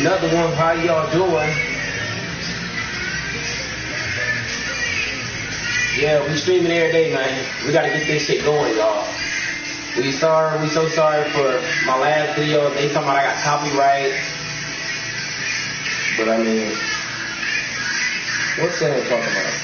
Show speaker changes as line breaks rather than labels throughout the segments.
another one. How y'all doing? Yeah, we streaming every day, man. We gotta get this shit going, y'all. We so sorry for my last video. They talking about I got copyright. But I mean, what's Sam talking about?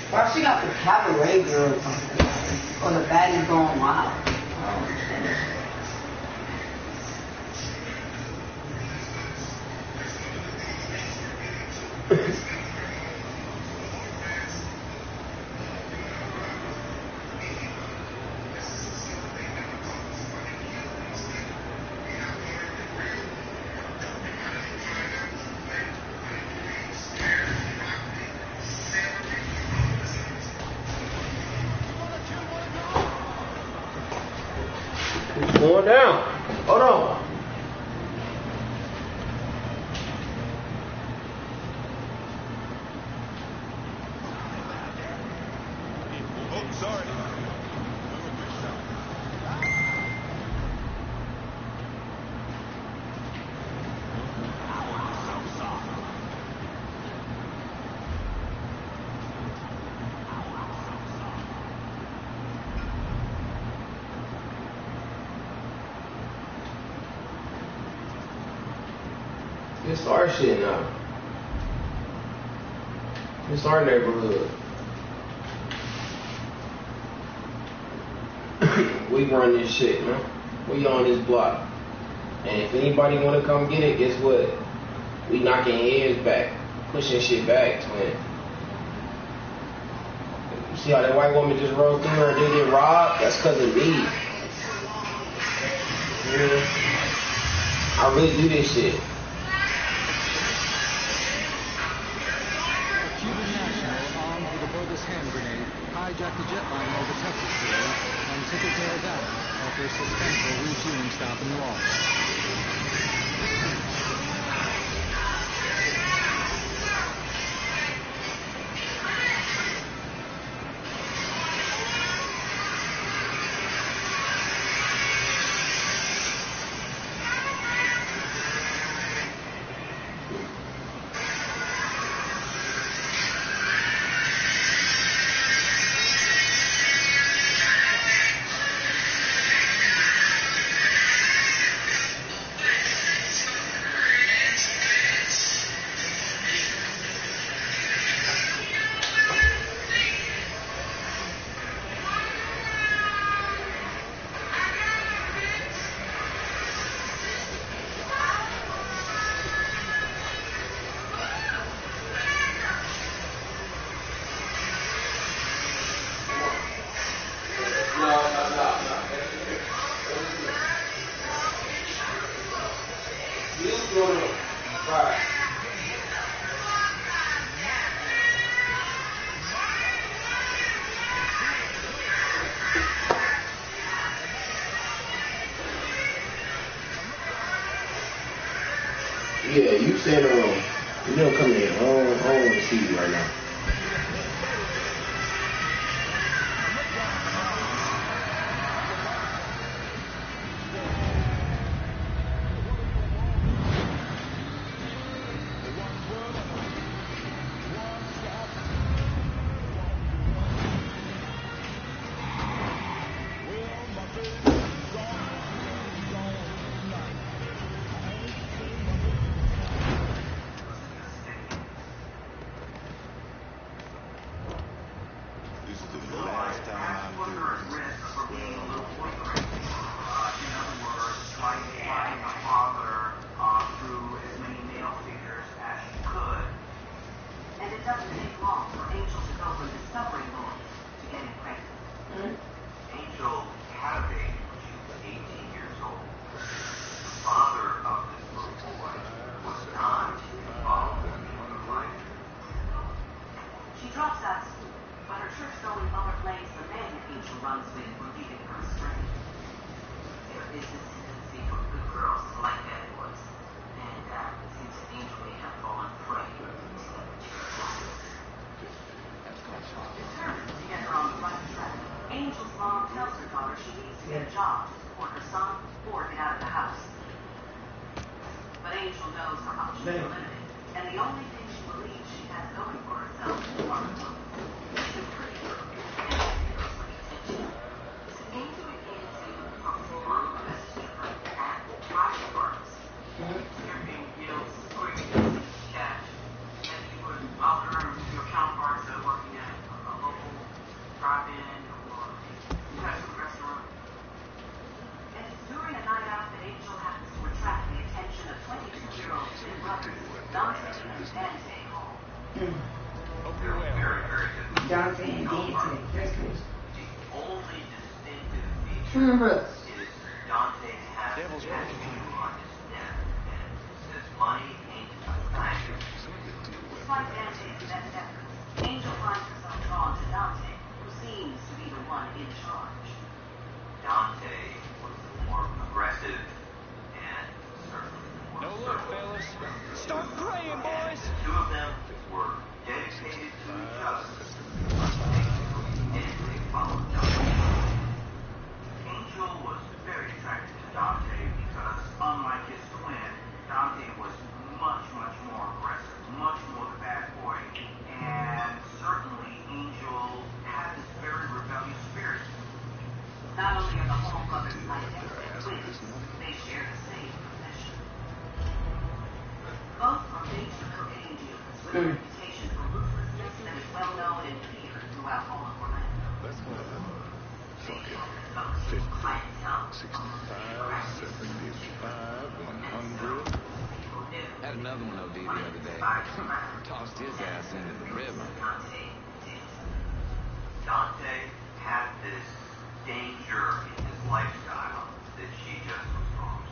Why she got the cabaret girl or something? Or the baddie going wild? I don't understand.
It's going down. Hold on.
Oh, sorry.
It's our shit now. It's our neighborhood. We run this shit, man. We on this block. And if anybody wanna come get it, guess what? We knocking heads back, pushing shit back, twin. You see how that white woman just rolled through her and didn't get robbed? That's cause of me. Yeah. I really do this shit.
Hand grenade hijacked the jet line over Texas today and took it to Nevada after a suspenseful refueling stop in New Orleans.
Right. Yeah, you stay in the room. You don't come in. I don't want to see you right now.
to get a job, support her son, or get out of the house. But Angel knows her options are limited, and the only thing she believes she has going for herself is Martha. She's a pretty girl, and she feels like attention. Angel began to perform messages at private parks. You're being billed for cash, and you would offer your counterparts that are working at a local drive-in or fast food restaurant. And it's during a night out that Angel happens to attract the attention of 22-year-old twin brothers, Dante and Dante Hall.
Very, very good.
Dante and Dante, that's good.
The only distinctive feature is Dante has a tattoo on his neck, and it says money ain't a thing.
Despite Dante's best efforts, Angel finds herself drawn to Dante, who seems to be the one in charge.
Dante was the more aggressive and certainly more
No look, fellas. Start praying, boys.
The two of them were dedicated to each other. And they followed Dante. Angel was very attracted to Dante because, unlike his twin, Dante was much, much more aggressive, much more the bad boy. And certainly Angel had this very rebellious spirit.
Not only are the Hall brothers identical twins, they share the same profession. Both are major cocaine dealers with a reputation for ruthlessness that is well known and feared throughout all of Orlando.
Let's go.
They have developed a clientele
65, 75, 100.
Had another one OD the other day. Tossed his ass into the river.
Dante had this danger in his lifestyle that she just was wrong.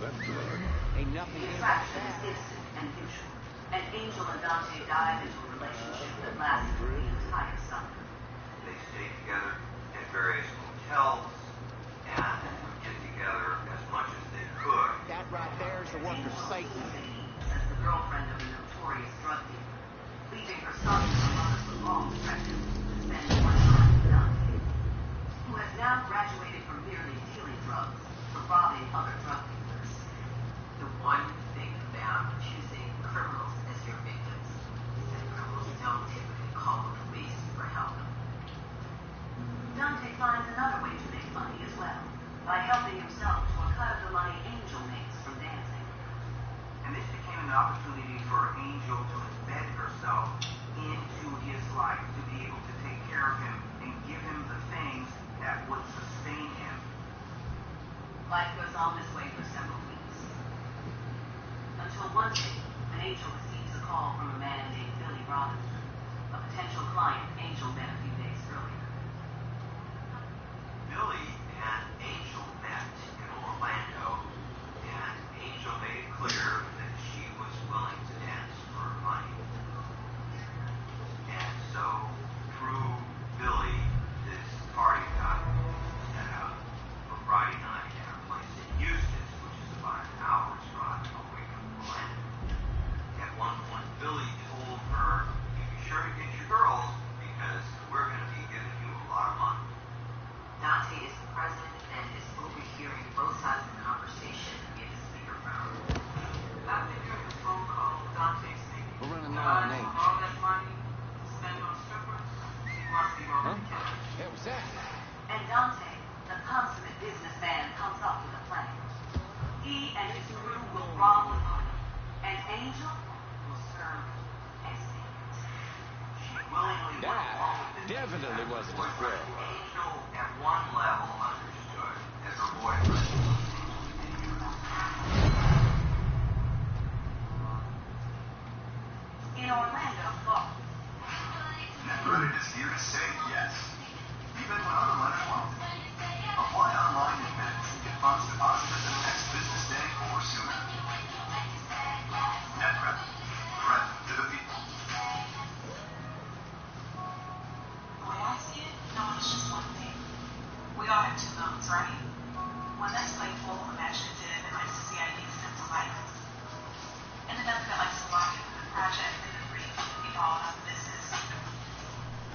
That's blood.
Ain't nothing
The
in
attraction is instant and mutual, and Angel and Dante dive into a relationship that lasts the entire summer.
They stayed together at various hotels and would get together as much as they could.
That right there is the work of Satan.
As the girlfriend of a notorious drug dealer, leaving her son and her mother's long perspective to spend more time with Dante, who has now graduated from merely dealing drugs to robbing other drug dealers.
The one thing about choosing criminals as your victims is that criminals don't typically call the police for help.
Dante finds another way to make money as well, by helping himself to a cut of the money Angel makes from dancing.
And this became an opportunity for Angel to embed herself into his life, to be able to take care of him and give him the things that would sustain him.
Life goes on this way for several weeks. Until one day, an Angel receives a call from a man named Billy Robinson, a potential client Angel met a few days earlier.
Billy and Angel met in Orlando, and Angel made it clear that she was willing to dance for money. And so, through Billy, this party got set up for Friday night at a place in Eustis, which is about an hour's drive away from Orlando. At one point, Billy told her, "You be sure to get your girls, because we're going to be giving you a lot of money."
Dante is present and is overhearing both sides of the conversation via the speakerphone. After hearing the phone call, Dante thinking,
We're running low on age.
all that money to spend on strippers, he must be rolling cash.
Hey, what's that?
And Dante, the consummate businessman, comes up with a plan. He and his crew will rob the party, and Angel will serve as bait.
She willingly went along
That
with it.
definitely wasn't a threat.
Angel, at one level, understood as her boyfriend.
In Orlando, Florida.
Net Reddit is here to say yes, even when other lenders won't. Apply online in minutes and get funds deposited the next business day or sooner. Net Reddit, threat to the people.
The way I see it, no one is just one thing. We all have two modes, right? One that's playful, imaginative, and likes to see ideas come to life. And another that likes to lock into the project and agree to be all about the business.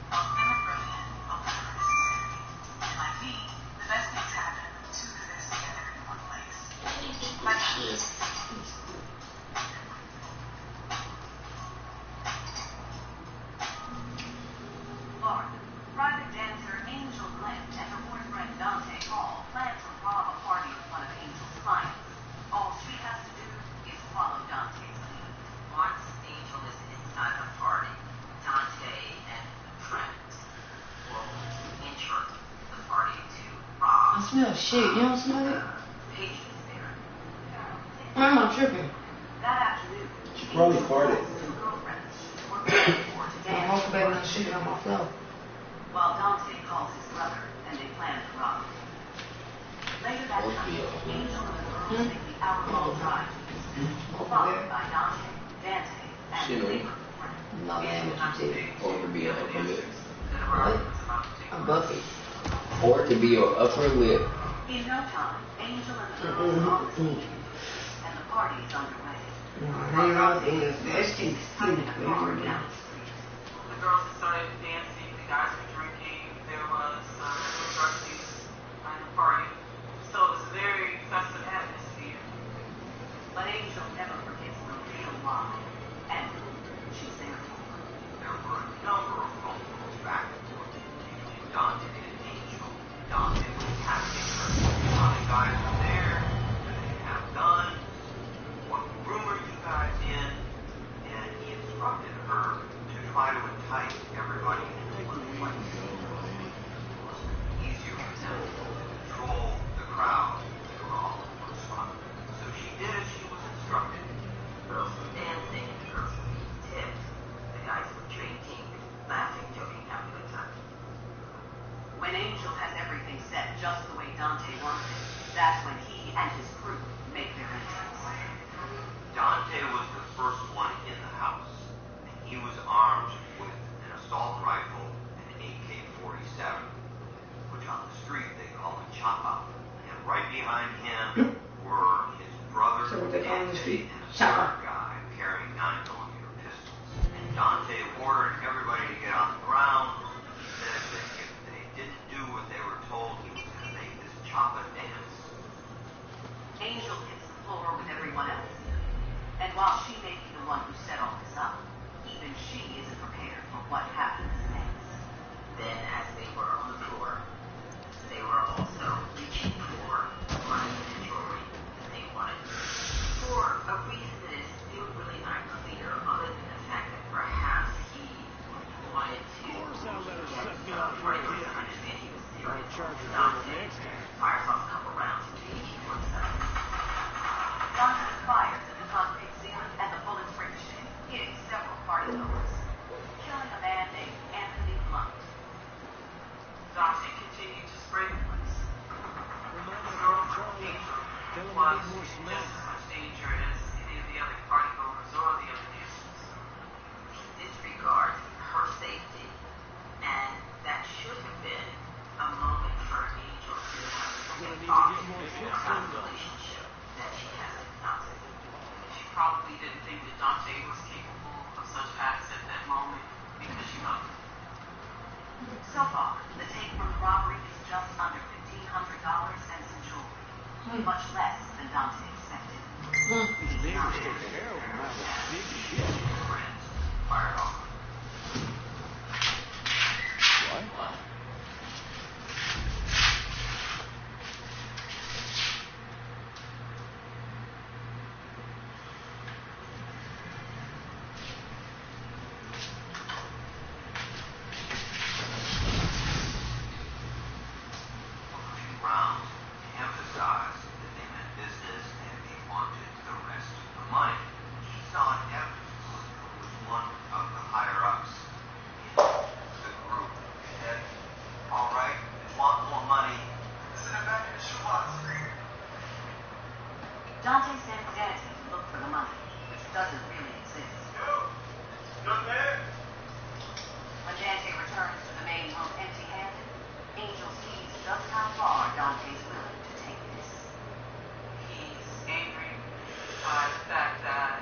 Both of them are brilliant, both of them are necessary. And like me, the Florida. Private dancer Angel Glenn and her boyfriend Dante Hall plan to rob a party of one of Angel's clients. All she has to do is follow Dante's lead.
Once Angel is inside the party, Dante and friends will enter the party to rob.
I smell shit. You don't smell it?
Patrons there.
I'm not tripping.
That afternoon,
She probably farted.
two girlfriends were prepared for to
I'm
dance.
walking back and shit on my floor.
While Dante calls his brother and they plan to rob. Later that night, Angel and the girls make the hour-long drive to Houston, followed by Dante, Dante, and
Shit,
his
right?
neighbor friend.
I'm not mad at you, too.
Or it could be an upper lip.
What? A bucket.
Or it could be your upper lip.
In no time, Angel and the girls are on the scene, and the party is underway.
Hang out there. That's too
Tugging
cute.
a car down the street.
The girls had started dancing, the guys were drinking, there was drug use in the party. So it was a very festive atmosphere.
But Angel never forgets the real why and who she's there for.
There were a number of phone calls back and forth between Dante and Angel. Dante was asking her how the guys were there, do they have guns, what room are you guys in, and he instructed her to try to entice everybody into one place. It was easier for them to control the crowd. They were all in one spot. So she did as she was instructed.
Girls were dancing, girls were being tipped, the guys were drinking, laughing, joking, having a good time.
When Angel has everything set just the way Dante wants it, that's when he and his crew make their entrance.
Dante was the first one in the house, and he was armed with an assault rifle and an AK-47, which on the street they call a chopper. And right behind him were his brother
So what they call in the
Dante
street?
and a
Chopper.
third guy carrying 9mm pistols. And Dante ordered everybody to get on the ground. He said that if they didn't do what they were told, he was going to make this chopper dance.
Angel hits the floor with everyone else. And while she may be the one who set all this up, even she isn't prepared for what happens next.
Then, as they were on the floor, they were also reaching for money and jewelry that they wanted. For a reason that is still really not clear, other than the fact that perhaps he wanted to get party to understand he was serious. Dante fires off a couple rounds into each one side.
Dante fires at the concrete ceiling and the bullets ricochet, hitting several party goers, killing a man named Anthony Blunt.
Dante continued to spray the place. The girl from Angel was in just as much danger as any of the other party goers or the other dancers.
He disregards her safety, and that should have been a moment for Angel to have a second thought about the relationship that she has with Dante.
She probably didn't think that Dante was capable of such acts at that moment because she loved him.
So far, the take from the robbery is just under $1,500 and some jewelry, much less than Dante expected. He's not
Friends fired off.
What?
Rounds emphasized that they meant business and they wanted the rest of the money. Keyshawn Evans was one of the higher-ups in the group. He said, all right, we want more money. Send it back in the shoebox.
Dante sends Dante to look for the money, which doesn't really exist.
Young man.
When Dante returns to the main room empty-handed, Angel sees just how far Dante's willing to take this.
He's angry by the fact that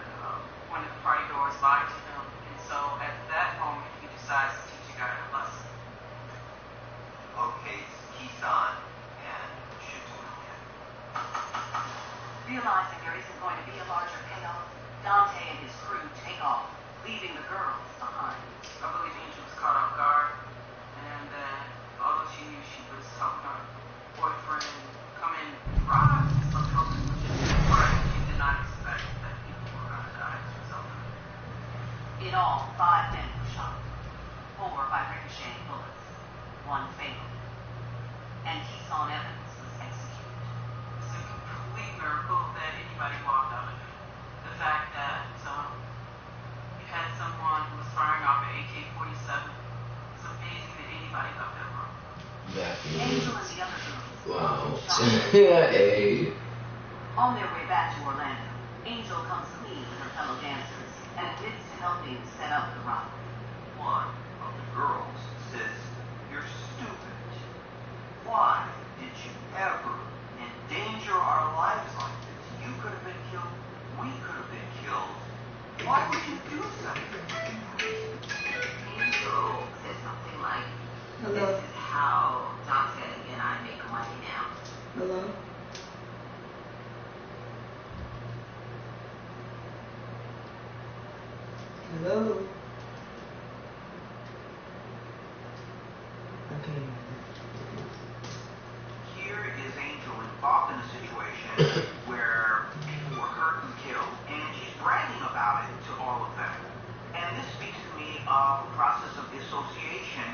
one of the party goers lied to him, and so at that moment he decides to teach a guy a lesson.
Locates Keyshawn and shoots him in the head.
Realizing Realizing there isn't going to be a larger payoff, Dante and his crew take off, leaving the girls behind.
I believe Angel was caught off guard, and although she knew she was helping her boyfriend come in and rob some folks, she did not expect that people were going to die as a result of it.
In all, 5 men were shot, 4 by ricocheting bullets, 1 fatal, and Keeson Evans was executed.
It's a complete miracle that anybody walked out of it. The fact that you had someone who was firing off an AK-47, it's amazing that anybody got that wrong.
Angel and the other girls
Wow.
were shot.
Hey.
On their way back to Orlando, Angel comes clean with her fellow dancers and admits to helping set up the robbery.
One of the girls says, "You're stupid. Why did you ever endanger our lives like this? You could have been killed. We could have been killed. Why would you do something?"
Angel said something like,
Hello?
"This is how Dante and I make money now."
Hello? Hello? Okay.
Here is Angel involved in a situation where people were hurt and killed, and she's bragging about it to all of them. And this speaks to me of a process of dissociation.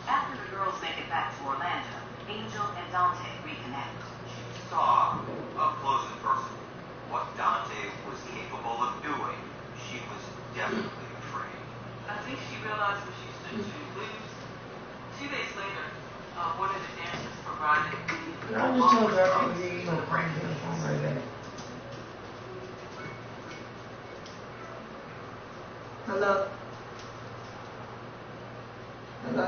After the girls make it back to Orlando, Angel and Dante reconnect.
She saw up close and personal what Dante was capable of doing. She was definitely afraid.
I think she realized what she stood to lose. 2 days later, one of the dancers provided
I just told her I was you gonna bring the phone right back. Hello? Hello?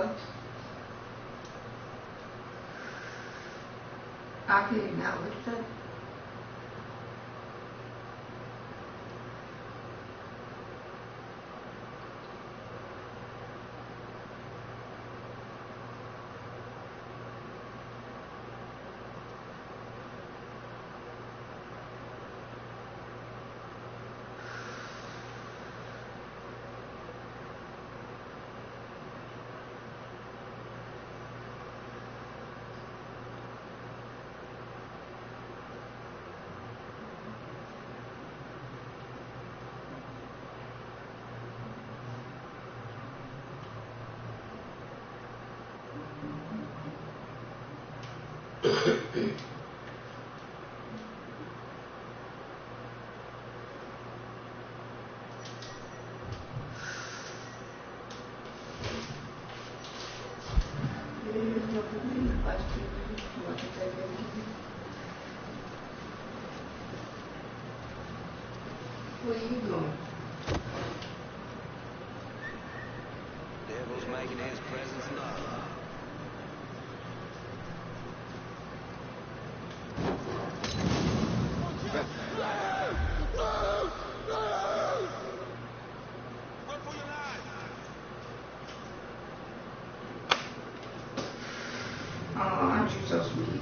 I can hear you now. What you say? What are you doing?
Devil's making his presence known.
Oh, aren't you so sweet?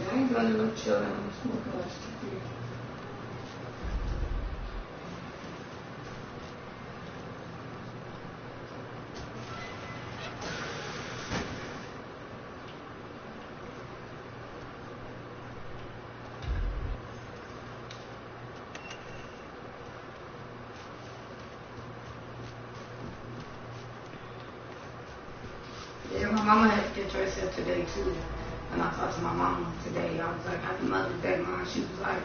I ain't gonna look chill and I'm smoking like stupid. Yeah, my mama had to get herself today too. And I talked to my mama today. I was like, Happy Mother's Day, Mom. She was like,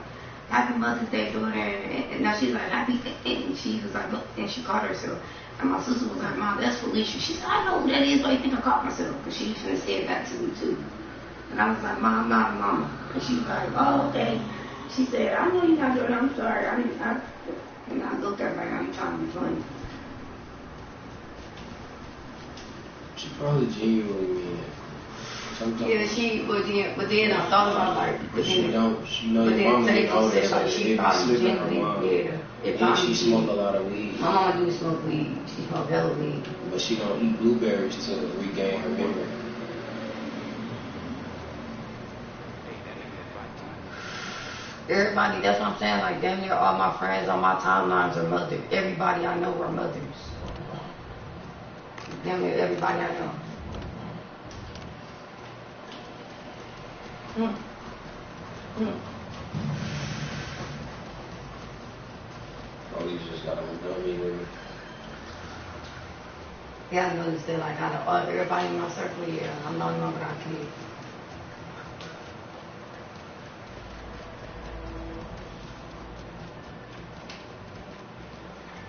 Happy Mother's Day, daughter. And now she's like, Happy Day. And she was like, look, and she caught herself. And my sister was like, Mom, that's Felicia. She said, I know who that is, but I think I caught myself. Because she used to say that to me too. And I was like, Mom, Mama. And she was like, oh, okay. She said, I know you're not doing it. I'm sorry. And I looked at her like, I'm trying to be funny.
She probably genuinely mean it. Sometimes.
Yeah, but then I thought about like,
But she know your mama get older, so
like she
it be
probably
slipping her
genuinely,
mind.
yeah.
And she smoke a lot of weed.
My mama do smoke weed. She smoke hella weed.
But she don't eat blueberries to regain her memory.
Everybody, that's what I'm saying. Like, damn near all my friends on my timelines are mothers. Everybody I know are mothers. Damn near everybody I know.
Police just got on dummy with me.
Yeah, I noticed that, like, out of all, everybody in my circle, yeah, I'm the only one without kids.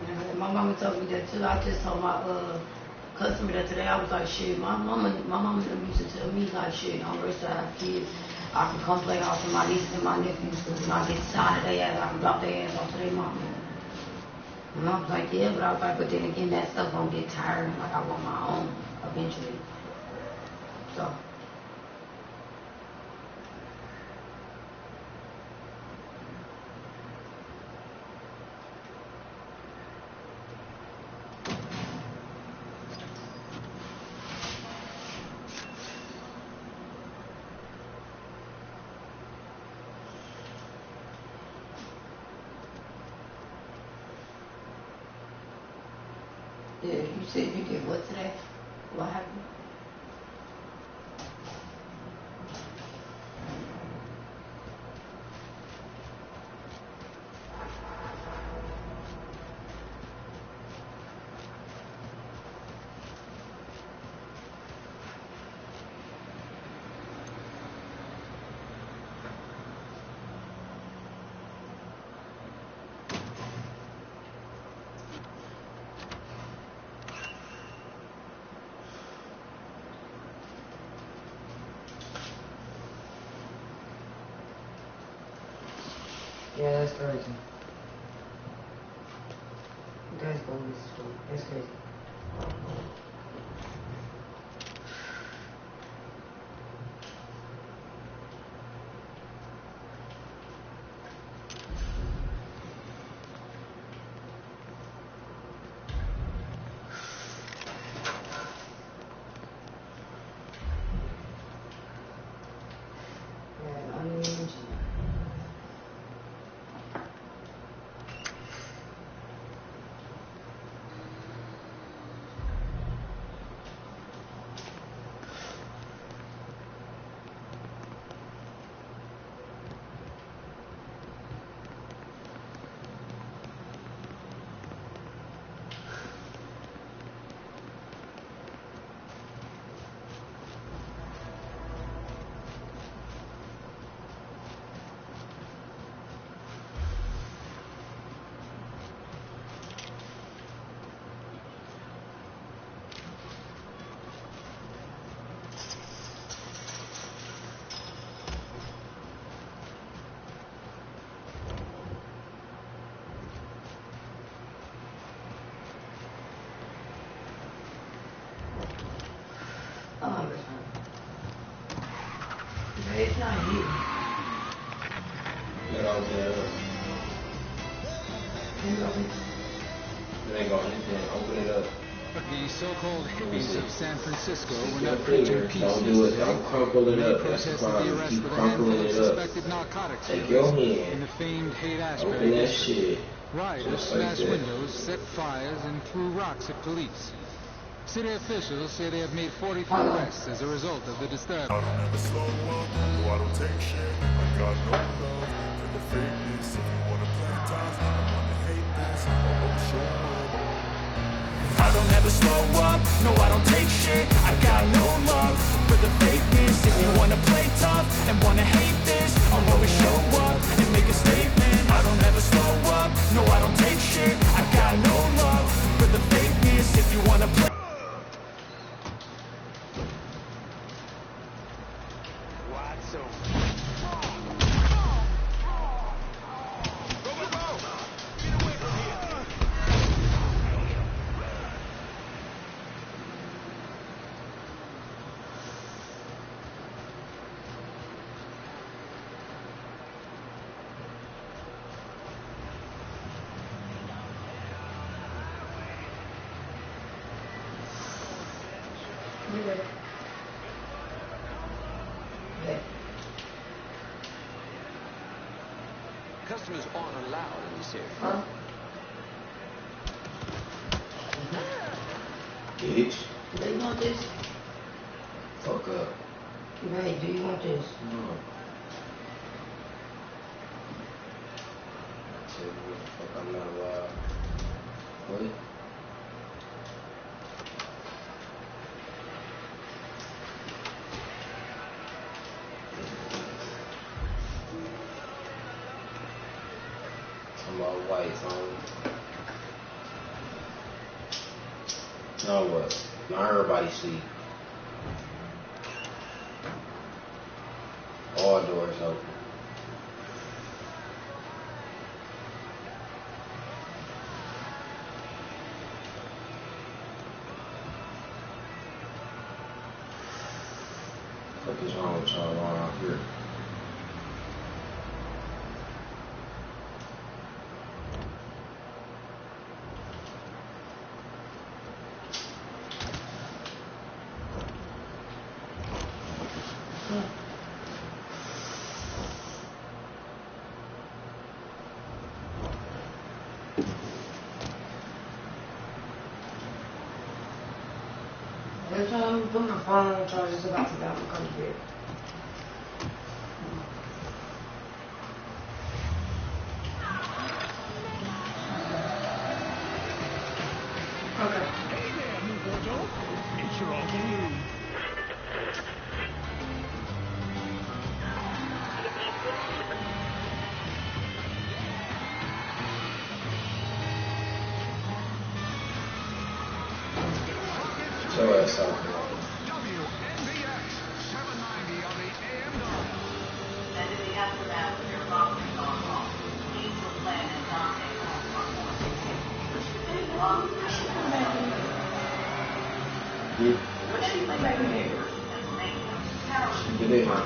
Yeah, my mama told me that too. I just told my customer that today. I was like, shit, my mama used to tell me, like, shit, I'm ready to have kids. I can come play off with my nieces and my nephews, because when I get tired of their ass, I can drop their ass off to their mama. And I was like, yeah, but I was like, but then again, that stuff gonna get tired. Like, I want my own eventually. So. Yeah, you said you did what today? What happened? Yeah, that's crazy. That's bogus. That's crazy. Yeah, I didn't even mention that. Oh, that's fine. But it's not you.
Let on to they go anything, open it up.
The so-called hippies of San Francisco were
Your
not preaching
fingers,
peace
don't do it,
yesterday.
don't crumple it
Many
up. That's the
protested the
problem.
arrest
Keep
with a handful
crumpling
of
it up.
suspected narcotics
Take your
dealers in
hand,
the famed Haight-Ashbury
open that
district.
shit.
Rioters
Just like
smashed
that.
windows, set fires, and threw rocks at police. City officials say they have made 43 arrests as a result of the disturbance.
I don't ever slow up, no I don't take shit. I got no love for the fakeness. If you wanna play tough, I wanna hate this. I'll always show up. I don't ever slow up, no I don't take shit. I got no love for the fakeness. If you wanna play tough and wanna hate this, I'll always show up and make a statement. I don't ever slow up, no I don't take shit. I got no love for the fakeness. If you wanna play
Yeah.
Customers aren't allowed in this area.
Huh?
Bitch.
Do you want this?
Fuck up.
Hey, do you want this?
No. I tell you what the fuck, I'm not allowed. What? Some old whites on. Now what? Now everybody sleep. All doors open. What is wrong with y'all around here?
Every time I put my phone on charge, it's about to die. I'm coming to bed. Okay.
Hey there, Mubojo. It's your Uncle Lou.
Show us something.
WNBX 790 on the AM dial.
And in the aftermath of their robbery gone wrong, Angel Glenn and Dante Home are forced to take, which could take long to
What she play back in here?
Pennsylvania. Carol
She did it, man.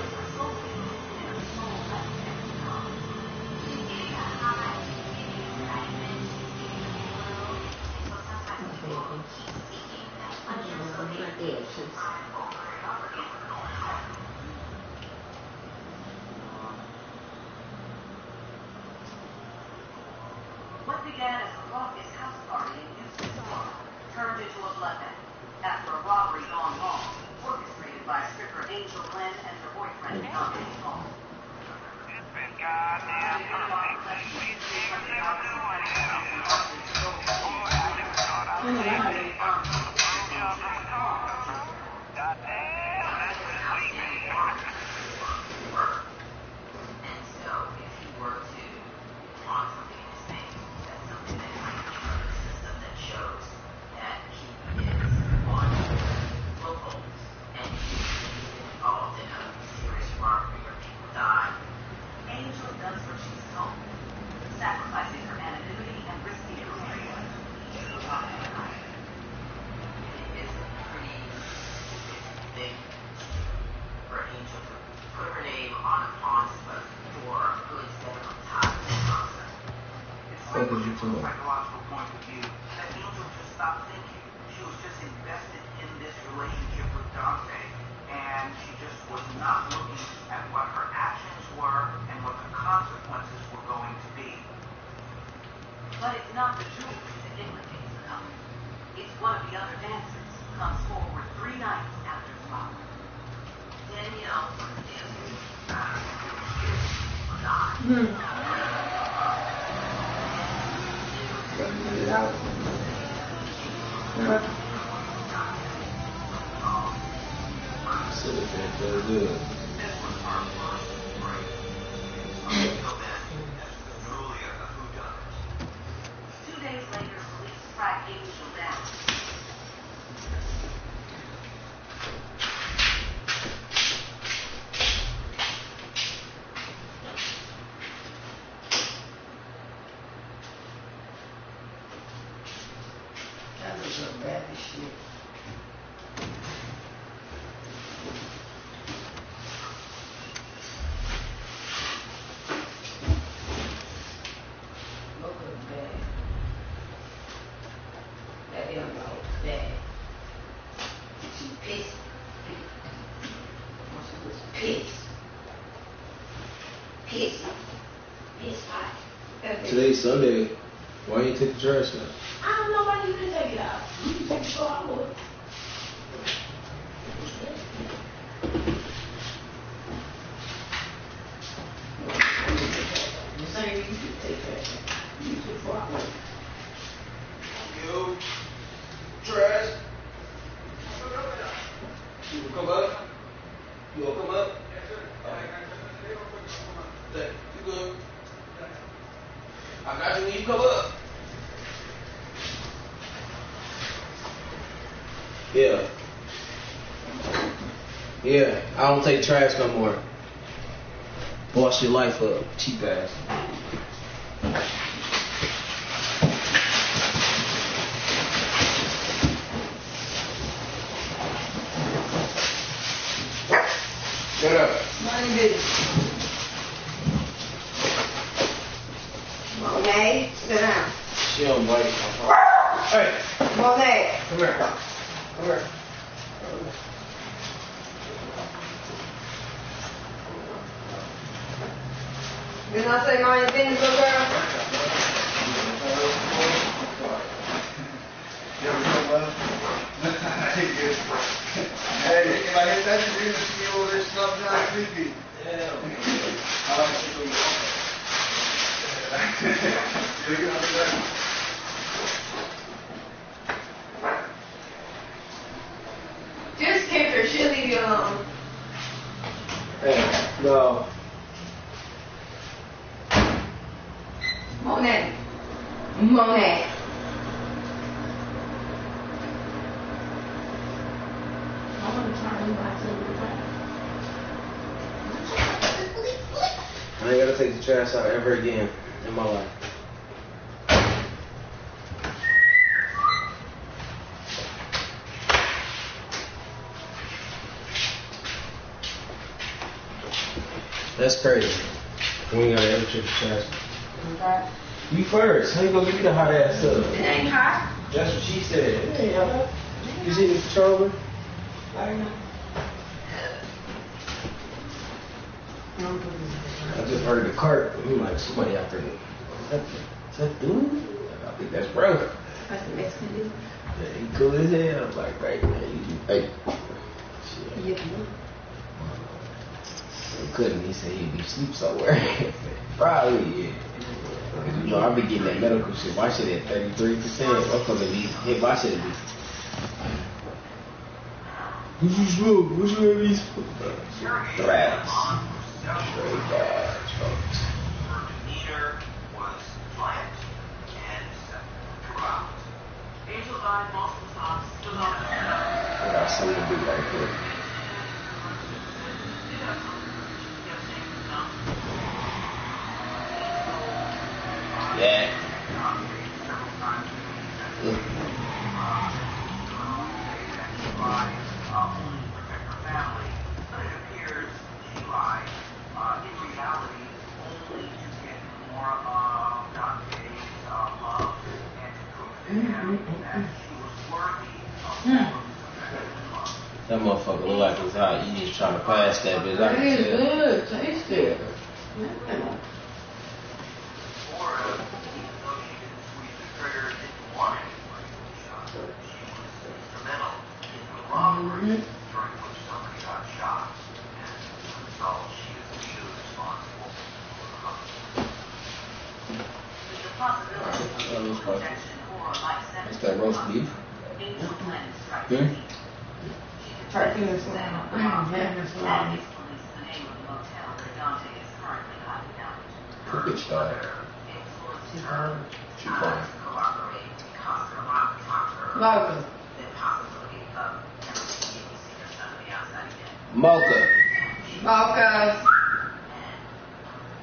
What began as a raucous house party in Houston, Florida, turned into a bloodbath after a robbery gone wrong, orchestrated by stripper Angel Glenn and her boyfriend Dante Hall.
It's been goddamn perfect. We see what they are doing here. Boy, I never thought I'd see it. Goddamn, that's sleeping.
And so, if you were to want something in his name, that's something that might be part of the system that shows that he is on local and he's involved in a serious robbery where people die.
Angel does what she's told, sacrificing her anonymity and risking her freedom to Dante and I.
It's a pretty big for Angel to put her name on a pawn for goods that are tied to the concept.
It's
What did
like
you
from a
do?
psychological point of view that Angel just stopped thinking. She was just invested in this relationship with Dante, and she just was not looking at what her actions were and what the consequences were going to be.
But it's not the jewelry that implicates the couple. It's one of the other dancers who comes forward 3 nights after the robbery.
Danielle was dancing was on.
Let it out.
Should have been so good.
This was our first break. Until then, this was truly a whodunit.
2 days later, police track Angel down.
That was so bad as shit.
Today's Sunday. Why you take the trash out?
I don't know why you didn't take it out. You can take it so I would. The same you should take that. You took so I would.
Yo, trash. You wanna come up? You wanna come up? Yes, sir. You good? I got you when you come up. Yeah. Yeah, I don't take trash no more. Wash your life up, cheap ass. Shut up.
Money business. Monet, sit down.
She don't bite my heart. Hey,
Monet.
come here. Come here.
Didn't I say mind your business, little girl?
Hey, if I hit that, you're going to see all this stuff down creepy. Yeah. I like to go
Just kick her, she'll leave you alone.
Hey, no.
Monet. Monet. I want to turn you back to the
I ain't gotta take the trash out ever again in my life. That's crazy. We ain't gotta ever take the trash out.
Okay.
You first. How you gonna give me the hot ass up?
It ain't hot.
That's what she said. It ain't hot. You see the controller?
I know.
I just heard the cart. I'm like, somebody out there. Is that dude? I think that's bro.
That's the Mexican dude.
Yeah, he cool as hell. I'm like, right, man. Hey. Shit.
You
He couldn't. He said he'd be asleep somewhere. Probably, yeah. Cause you know, I be getting that medical shit. My shit at 33%. Motherfucker be hit my shit at least. What you smoke? What you have these? Thrash. Straight bad, folks.
Her demeanor was quiet and corrupt.
Angel died multiple times. Still not.
I got something to do right here. Yeah. That motherfucker look like it's hot. You just trying to pass that bitch. I can
It is
tell.
good. Taste it. Yeah. That's that roast beef. Turkey and salami. Ham and salami.
Good style. She fine.
Mocha.
Mocha.
Mocha.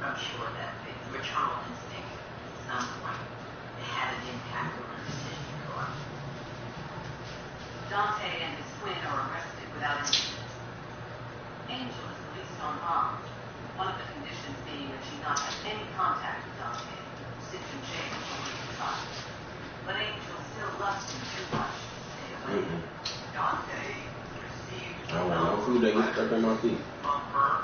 I'm sure that the maternal instinct at some point had an impact on her decision to go out.
Dante and his twin are arrested without incident. Angel is released on bond, one of the conditions being that she not have any contact with Dante, who sits in jail for the trial. But Angel still loves him too much to stay away.
Dante received
I don't want no food that gets stuck in my feet.
from her.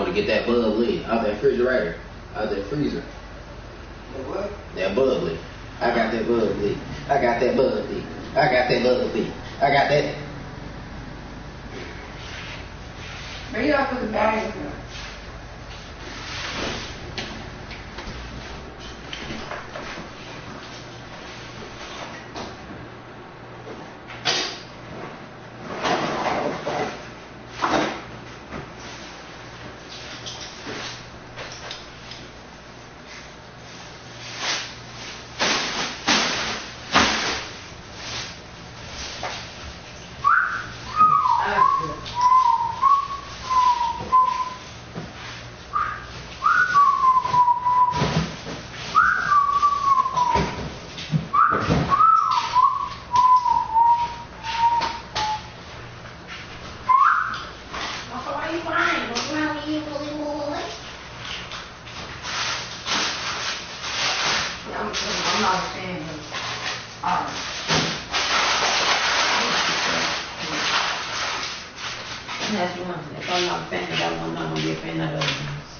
Want to get that bubbly out that refrigerator, out that freezer.
The what?
That bubbly. I got that bubbly. I got that bubbly. I got that bubbly. I got that.
Maybe y'all put the bag in there. I'm not a fan of art. That's one. If I'm not a fan of that one, I'm not gonna be a fan of the other ones.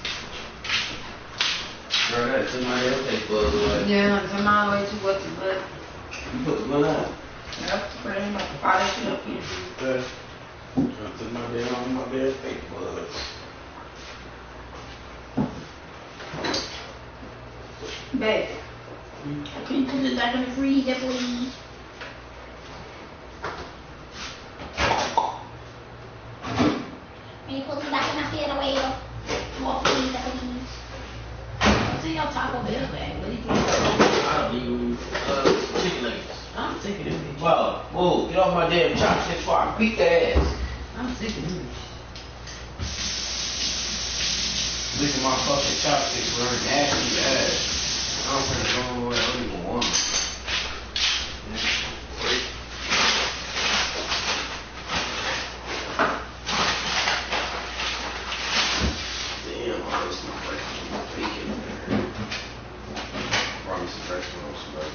Bro, that's somebody else take bug away.
Yeah, somebody way too much, but
You put the gun out.
yep, but I'm about to fire that shit up here.
Okay. Trying to put my damn fake bugs.
Babe, can you put this back in the freezer, please? Can you put this back in the refrigerator? More freezer, please. What's in your Taco Bell bag? What do you think?
I don't even chicken nuggets.
I'm sick of them.
Bro, whoa, get off my damn chopsticks before I beat that ass.
I'm sick of them.
Look at my fucking chopsticks, bro. Nasty ass. I don't think it's going away. I don't even want them. Damn, I just smell like bacon in there. Probably some vegetables, but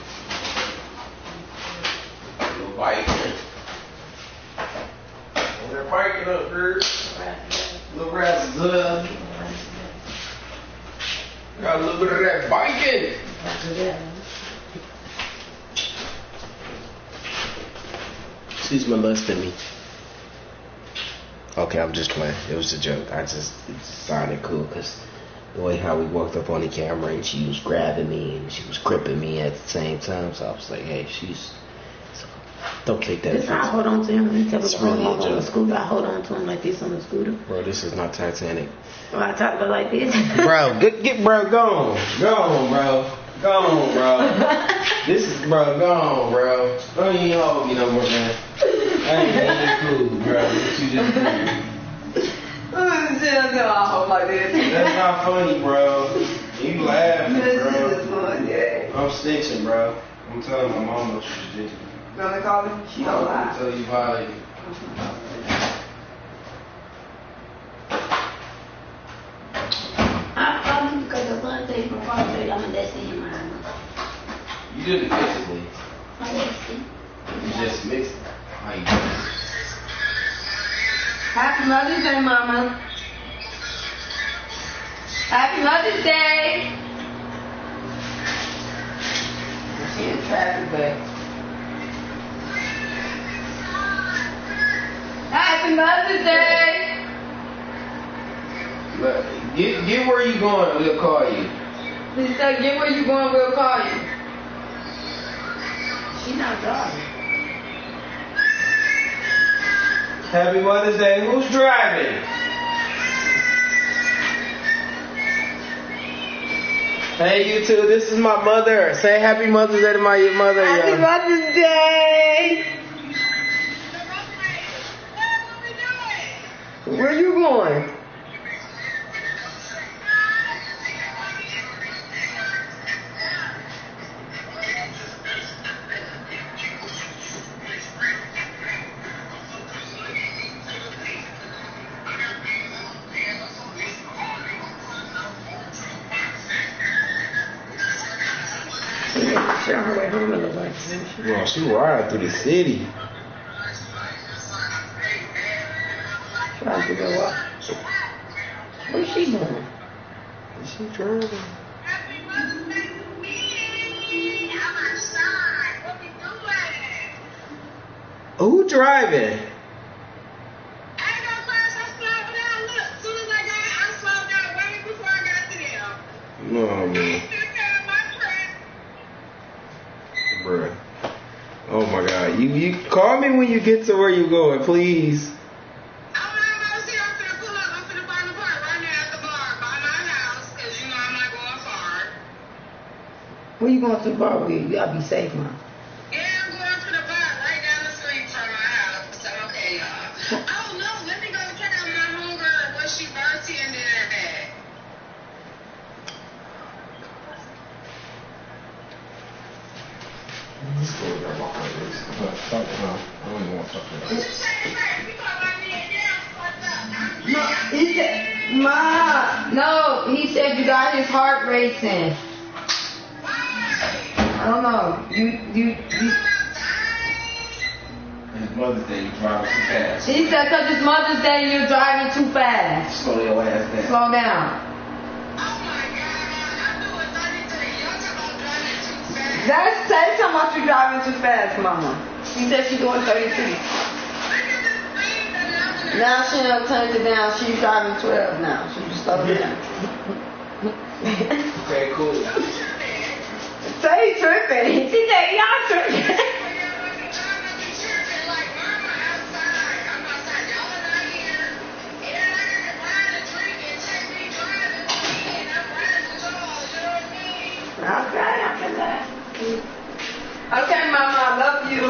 a little biking. And they're biking up, girl. Little razzle. Got a little bit of that biking. She's molesting me. Okay, I'm just playing. It was a joke. It sounded cool because the way how we walked up on the camera and she was grabbing me and she was gripping me at the same time. So I was like, hey, don't take that.
This I hold on to him. He
It's really a
on the
joke.
scooter. I hold on to him like this on the scooter.
Bro, this is not Titanic.
Or I talk about like this.
Bro, get bro, go on, bro. Go on, bro. This is, bro, go on, bro. Don't even hold me no more, man. I ain't cool, bro. What you just did.
I hold like this.
That's not funny, bro. You laughing,
This
bro.
is fun, yeah.
I'm snitching, bro. I'm telling my mom what you did.
You want to call him? She don't
I'm
lie.
tell you violated.
I called him because the son said from Father said I'm a destiny in mine.
You didn't basically.
My destiny.
You just mixed it. How you doing?
Happy Mother's Day, Mama. Happy Mother's Day. She in traffic, but. Happy Mother's Day.
Look, get where you going, we'll call you.
He said, get where you going, we'll call you. She's not driving.
Happy Mother's Day. Who's driving? Hey, you two. This is my mother. Say Happy Mother's Day to my mother.
Happy
y'all.
Mother's Day. Where you going? She on her way home, it looks like.
Well, she ride through the city.
Trying to go up. What's she doing?
She driving.
Happy Mother's Day to me. I'm outside. What we doing?
Who driving?
I ain't no class. I slowed down. Look, as soon as I slowed down way before I got to them.
No,
I
man.
ain't took care of my trip.
Bruh. Oh my God. You call me when you get to where you going, please.
I'm almost here. I'm finna pull up. I'm finna find the park right now at the bar by my house, because you know I'm not going far.
Where you going to the bar with? You gotta be safe, man.
Yeah, I'm going to the bar right down the street from my house. So, okay, y'all. Oh, no, let me go check out my homegirl. Was she bartending at that?
I don't even want to talk about
What you say, Frank? You talking about me and them fucked up.
No, he said, Ma, no, he said you got his heart racing.
Why?
I don't know. You.
It's Mother's Day, you driving too fast.
He said because it's Mother's Day and you're driving too fast.
Slow your ass down.
Slow down.
Oh, my God. I'm doing 33. Y'all talking about driving too fast.
That's say something about you driving too fast, Mama. He said she's doing 33.
Look at the speed that I'm
Now she done turned it down. She's driving 12 now. She just slowed it down.
Okay, cool.
Say tripping. She said y'all tripping. Okay, I'm in that. Okay, Mama, I love you.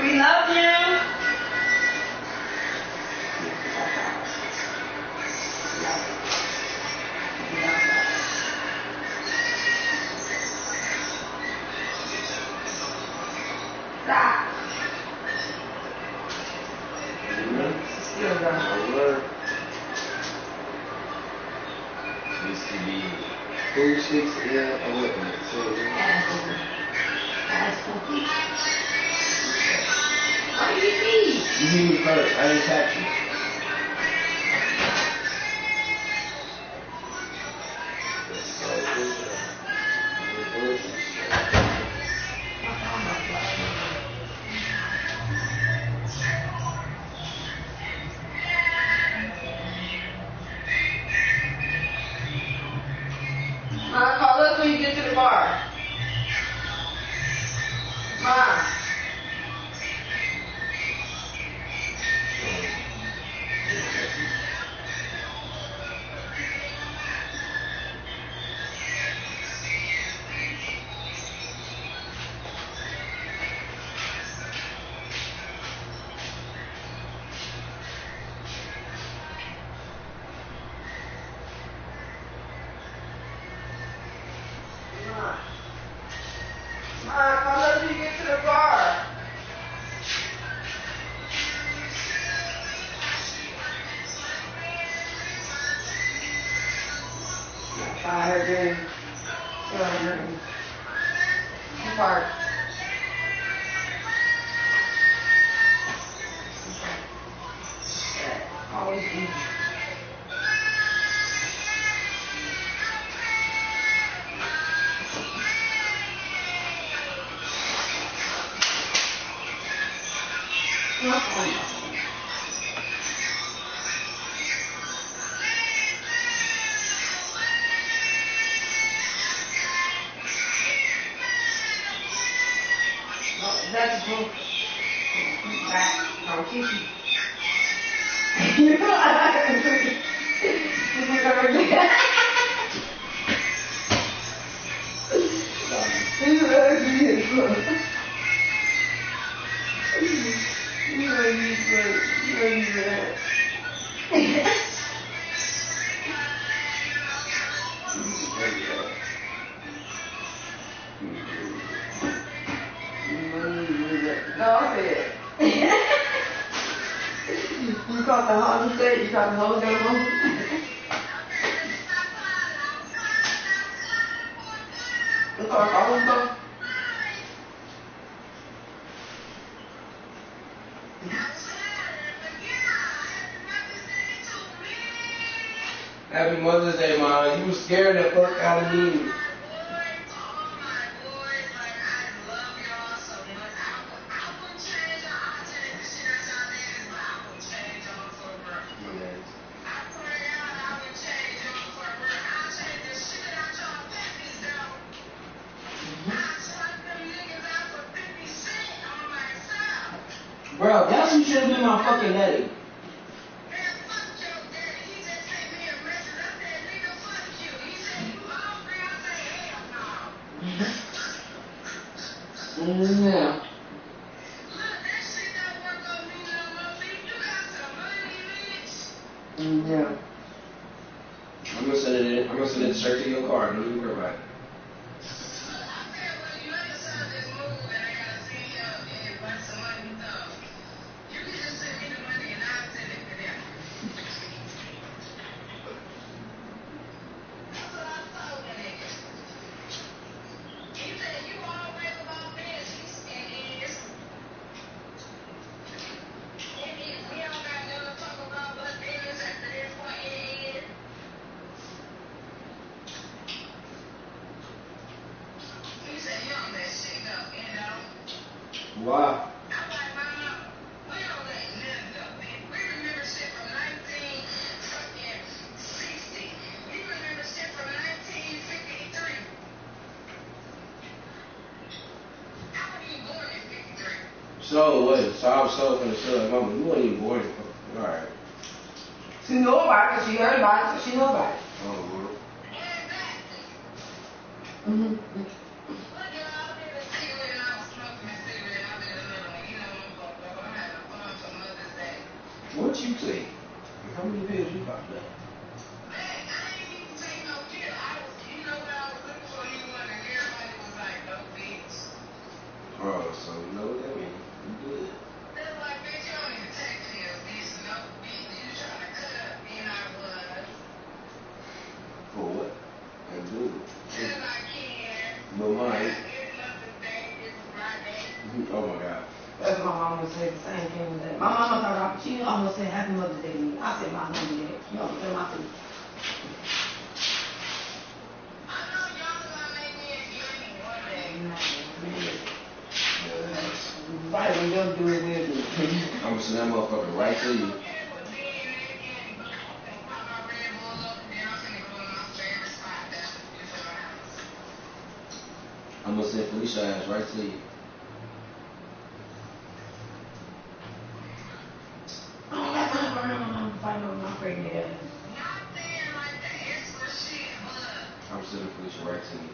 We love you. Stop. Still got
Alert. This could be food sticks in a weapon. So,
What do you need?
you hit me first. I didn't catch you.
Call us when you get to the bar. Mom. Mom, call us when you get to the bar. I heard it. Park. Always easy. That's good. Back. I'll kiss you. You know I can do it. This is over there. You got the hardest day, you got the whole day home. Look how I was though.
Happy Mother's Day, Mom. You was scared the fuck out of me. Bro, that's who should have been my fucking daddy. Yeah. Yeah. I'm gonna send it in. I'm gonna send it straight to your car. Don't even worry about it. Why? So what? So I was so finna show like, Mama, you wasn't even born. Alright.
She know about it, 'cause she heard about it, so she know about it.
Oh, Lord. What you take? How many pills you popped up? Oh, so you know what that means? You good. For what? I'm good. But mine. Oh my God.
That's my mama said the same thing with that. My mama thought she almost said Happy Mother's Day to me. I said my mama did. She almost said my too. Right when you do it, we'll do it.
I'm gonna send that motherfucker right to you. I'm gonna send Felicia ass right to you.
I'm pregnant.
I'm sending Felicia right to you.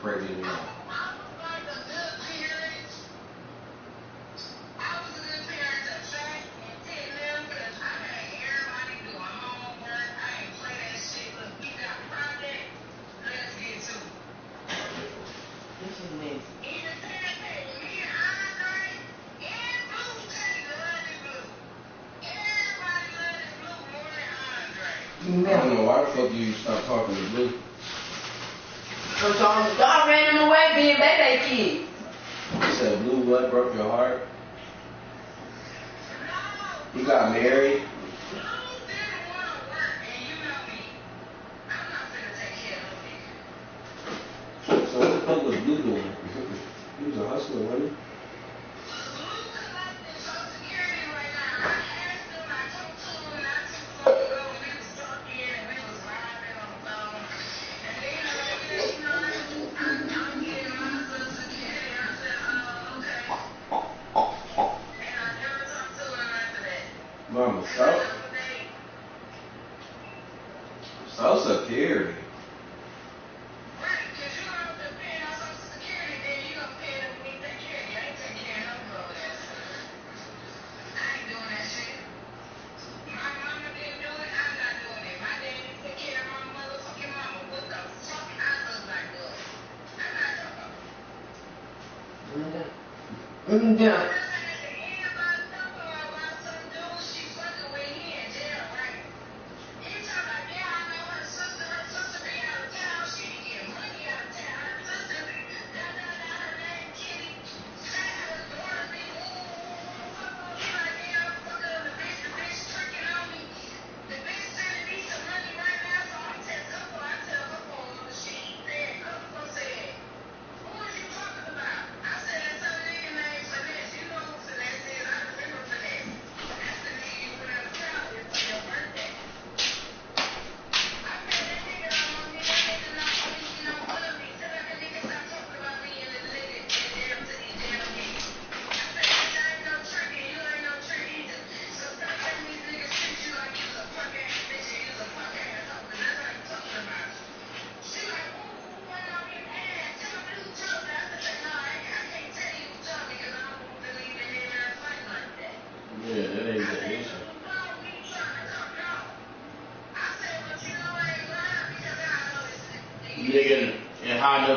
Pregnant or not.
This is me.
I don't know why the fuck you stop talking to Blue.
Cause y'all ran him away being baby kids.
You said Blue what broke your heart? He got married. So what the fuck was Blue doing? He was a hustler, wasn't he? Mama, so security.
Yeah.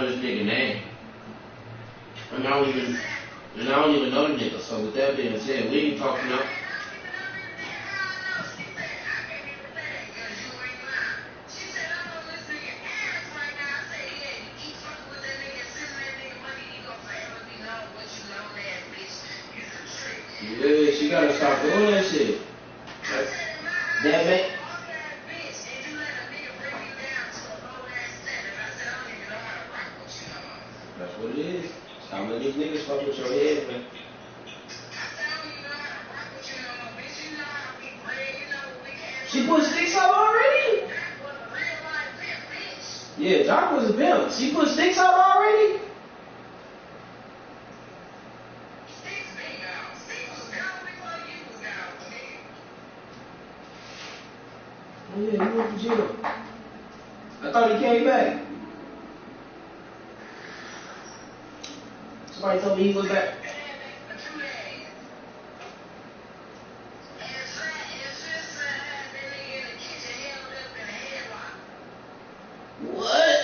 know this nigga name. And I don't even know the nigga. So with that being said, we ain't talking up. Yeah, she gotta stop doing that shit. That man. That's what it is. Stop letting these niggas fuck with your head, man. She put sticks out already? Yeah, Jock was a pimp. She put sticks out already? Oh yeah, he went to jail. I thought he came back. Somebody told me he was back. What?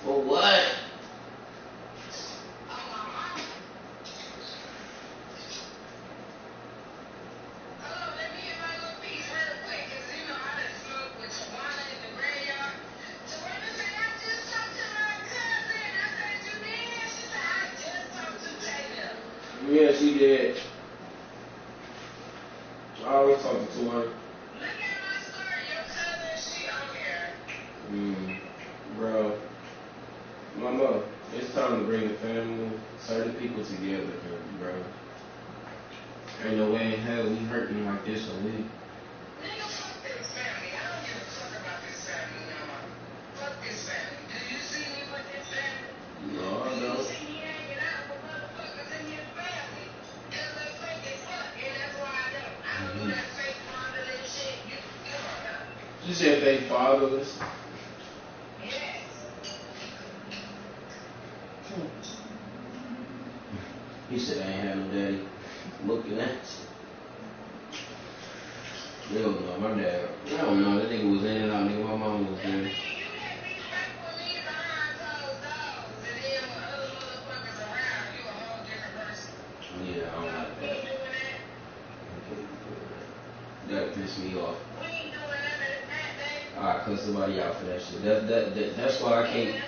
For what? Yeah, she did. I always talk to her. Bro, Mama, it's time to bring the family, certain people together, bro. Ain't no way in hell we hurting like this a week. No, I don't. She said they fatherless. He said I ain't had no daddy. Looking at you. Hell no, my dad. I don't know, that nigga was in and out, nigga. My mom was there. Yeah, I don't like that. That pissed me off. I cuss somebody out for that shit. That's why I can't.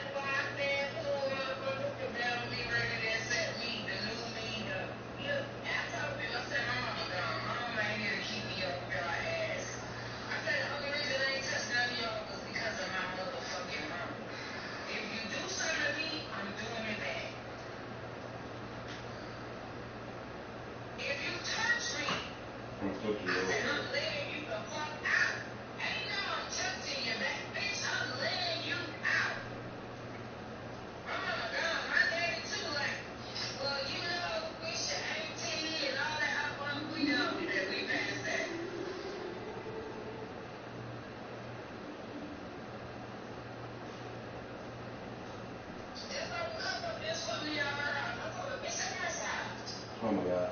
Oh my God.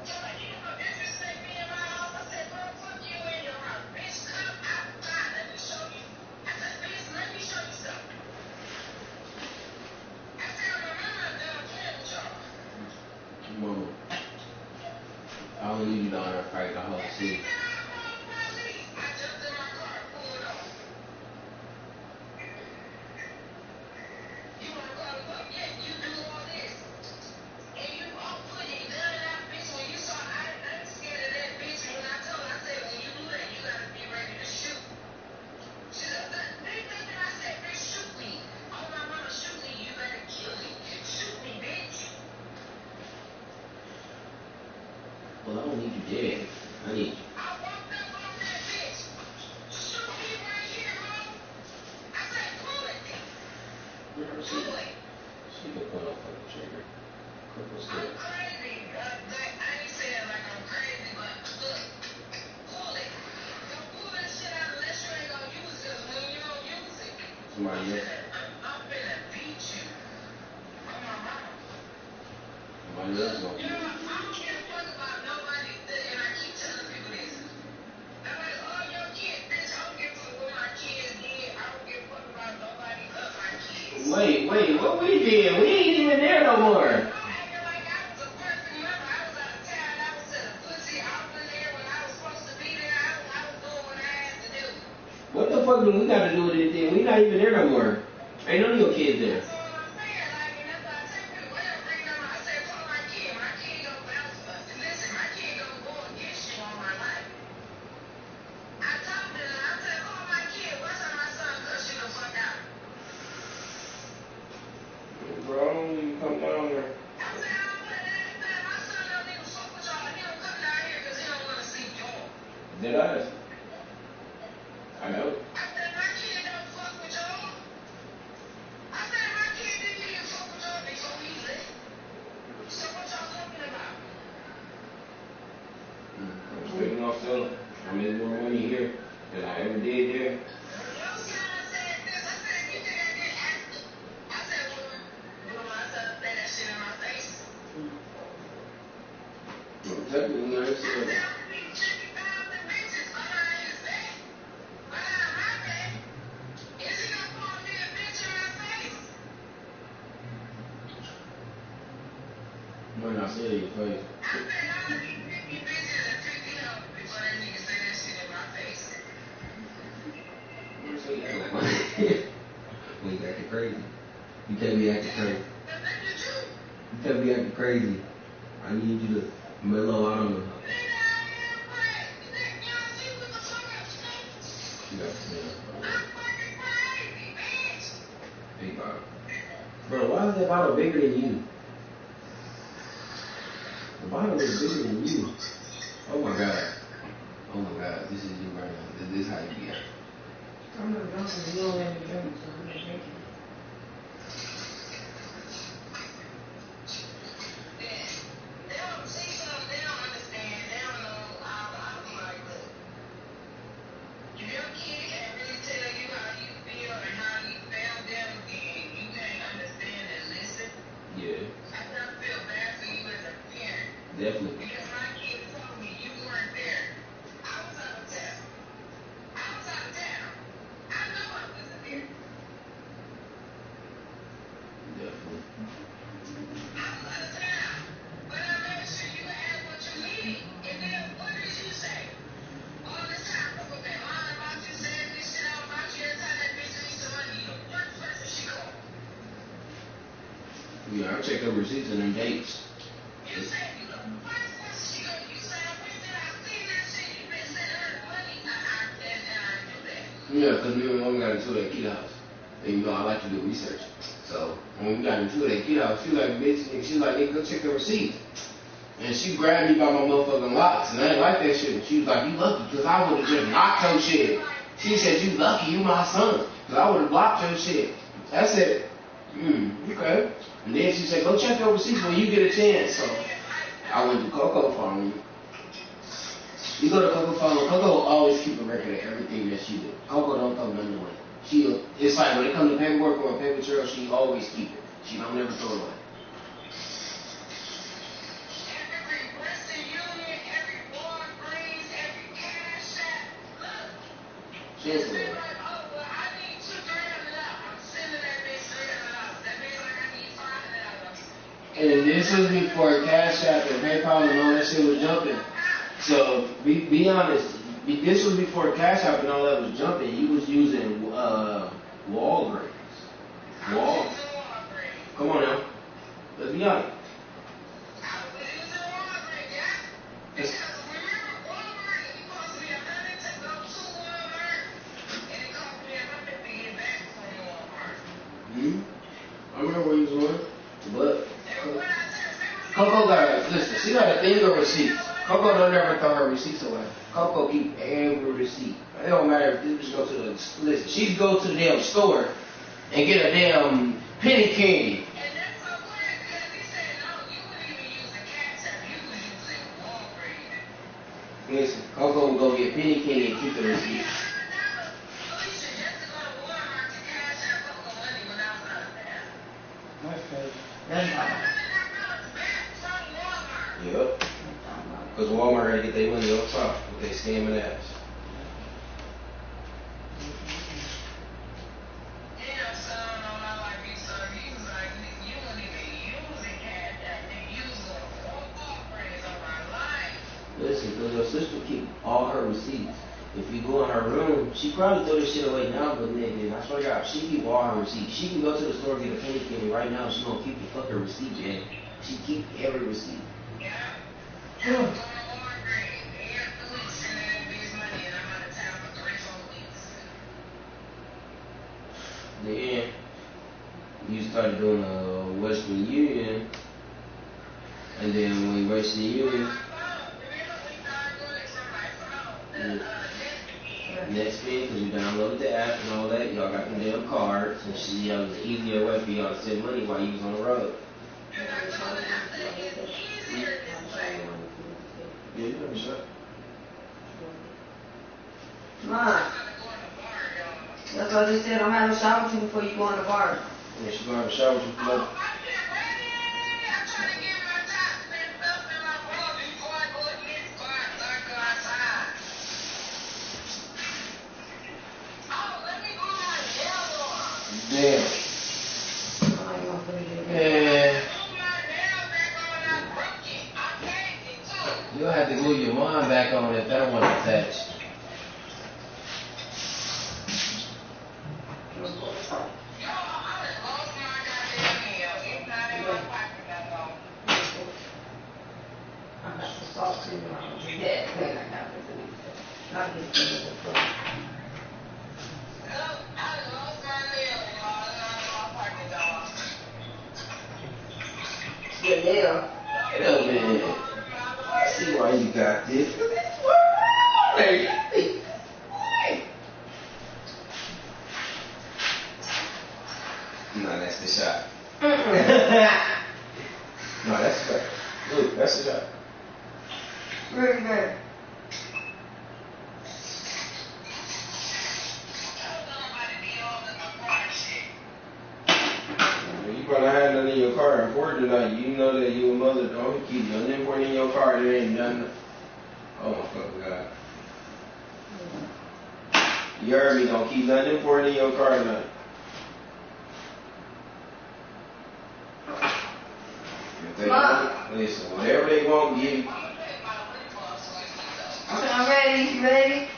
Mama, I don't need you down there fighting the whole city. Well, I don't need you dead. I need you. She can put up on the trigger. Cripple still. I'm crazy. I ain't saying like I'm crazy, but look, pull it. Don't pull that shit out unless you ain't gonna use it. When you don't use it, somebody else. I'm finna beat you. Oh my mama. love
You know,
smoking.
I don't give a fuck about nobody, and I keep telling people this. I'm like, oh, your kid, bitch, I don't give a fuck what my kids did. I don't give a fuck about nobody but my kids.
Wait, what we did? We ain't even there no more.
I'm acting like I was a perfect mother. I was out of town. I was to the pussy. I was there when I was supposed to be there. I was doing what I had to do.
What the fuck do we got to do with this thing? We not even there no more. Ain't none of your kids there.
That's all I'm saying. Like, and that's why I tell people, whatever, bring them. I said, call my kid. My kid gonna bounce. Listen, my kid gonna go against you all my life. I told them, I said, call my kid. What's on my son? Cuss you the fuck out.
Bro, I don't even come down there.
I said, I don't play that. My son don't even fuck with y'all. He don't come down here because he don't want to see y'all.
Dead eyes. I know.
I said, my kid don't fuck with y'all. I said, my kid didn't even fuck with y'all before he left. So what y'all talking about?
I'm spending off selling. I made more money here than I ever did there.
Your son said this. I said, you think I get asked? I said, well, my son said that shit in my face.
Well, technically, I
I
said,
said, I'm being 50,000 bitches behind his back. Behind my back. Is he gonna call me a bitch in my face?
might not say it in your face.
I said, I'll be 50 bitches and 50 hoes before that nigga say that shit in my face.
I'm gonna say that. When you acting crazy. You can't be acting crazy.
But that's the truth.
You can't be acting crazy. I need you to mellow out on the.
Nigga, I am crazy. Y'all see what the fuck I'm saying?
You got to say
I'm fucking crazy, bitch.
big bottle. Bro, why is that bottle bigger than you? The bottle is bigger than you. Oh my god. Oh my god. This is you right now. This is how you be acting.
I'm not drunk because you don't let me drink, so I'm not drinking.
They don't see something, they don't understand, they don't know. I'll be like, look, if your kid can't really tell you how you feel and how you felt them, then you can't understand and listen.
Yeah,
I don't feel bad for you as a parent.
definitely.
Because my kid told me you weren't there. I was out of town. I was out of town. I know I wasn't there.
Definitely.
I was out of town. But I made sure you had what you needed. And then what did you say? All this time people been lying about you, saying this shit out about you. Every time that bitch needs some money, you the first person she called.
Yeah, I check her receipts and them dates.
You said you the first person she called. You said, when did I see that shit? You been sending her the money. I knew that.
Yeah, because me and my mom got into it at Kid House. And you know, I like to do research. So when we got into it at Kid House, she was like, bitch, she was like, nigga, go check her receipts. And she grabbed me by my motherfucking locks, and I didn't like that shit. And she was like, you lucky, because I would have just knocked your shit. She said, you lucky, you my son, because I would have blocked your shit. I said, okay. And then she said, go check your receipts when you get a chance. So I went to Coco phone. You go to Coco phone, Coco will always keep a record of everything that she do. Coco don't throw nothing away. It's like when it comes to paperwork or a paper trail, she always keep it. She don't never throw it away.
Every Western Union, every Walgreens, every Cash App. Look.
She ain't
It's
throw it
been
away.
like, oh, well, I need $300. I'm sending that bitch $300. That bitch like, I need $500.
And this was before Cash App and PayPal and all that shit was jumping. So be honest. This was before Cash App and all that was jumping. You was using Walgreens. Come on now. Let's be honest.
I was using Walgreens, yeah. Because remember, Walmart, it cost me $100 to go to Walmart, and it cost me $100 to get back from Walmart.
I remember where you was going, but
And when I said, remember,
Coco got listen. She got a thing of receipts. Coco don't ever throw her receipts away. Coco keep every receipt. It don't matter if this bitch go to the listen. She go to the damn store and get a damn penny candy.
and that's so weird because he said, no, you wouldn't even use the Cash App, you would use it Walgreens.
Listen, Coco will go get penny candy and keep the receipt.
Felicia, just to go to Walmart to Cash App Coco money when I was out of town.
That's crazy. That's wild.
$100 back from
Walmart gotta get their money on top with their scamming ass.
Yeah, son, on my life, he was like, you wouldn't even use it, cash app. Nigga, you was going to football friends on my life.
Listen, because your sister keep all her receipts. If you go in her room, she probably throw this shit away now, but nigga, I swear to God, she keep all her receipts. She can go to the store and get a penny candy right now, she gonna keep the fucking receipt, man. She keep every receipt.
Yeah. I was going to Walgreens. Every week sending that bitch money, and I'm out of town for 3-4 weeks.
Then you started doing Western Union, and then when Western Union, next thing, because you downloaded the app and all that, y'all got them damn cards, and she, it was an easier way for y'all to send money while you was on the road. Yeah, you know shot.
Mom, that's what I just said. I'm having a shower with you before you go in the bar.
Yeah, she gonna have a shower with you tonight. Damn. Man. You'll have to glue your mind back on if that one's attached.
Yeah.
Get up, man. I see why you got this. No, that's the shot. No, that's the shot. Look, that's the shot.
Very good.
You probably had nothing in your car important tonight. You know that you a mother, don't keep nothing important in your car. There ain't nothing. Oh my fucking God. You heard me, don't keep nothing important in your car tonight. Listen, whatever they want, give you.
Okay, I'm ready. You ready?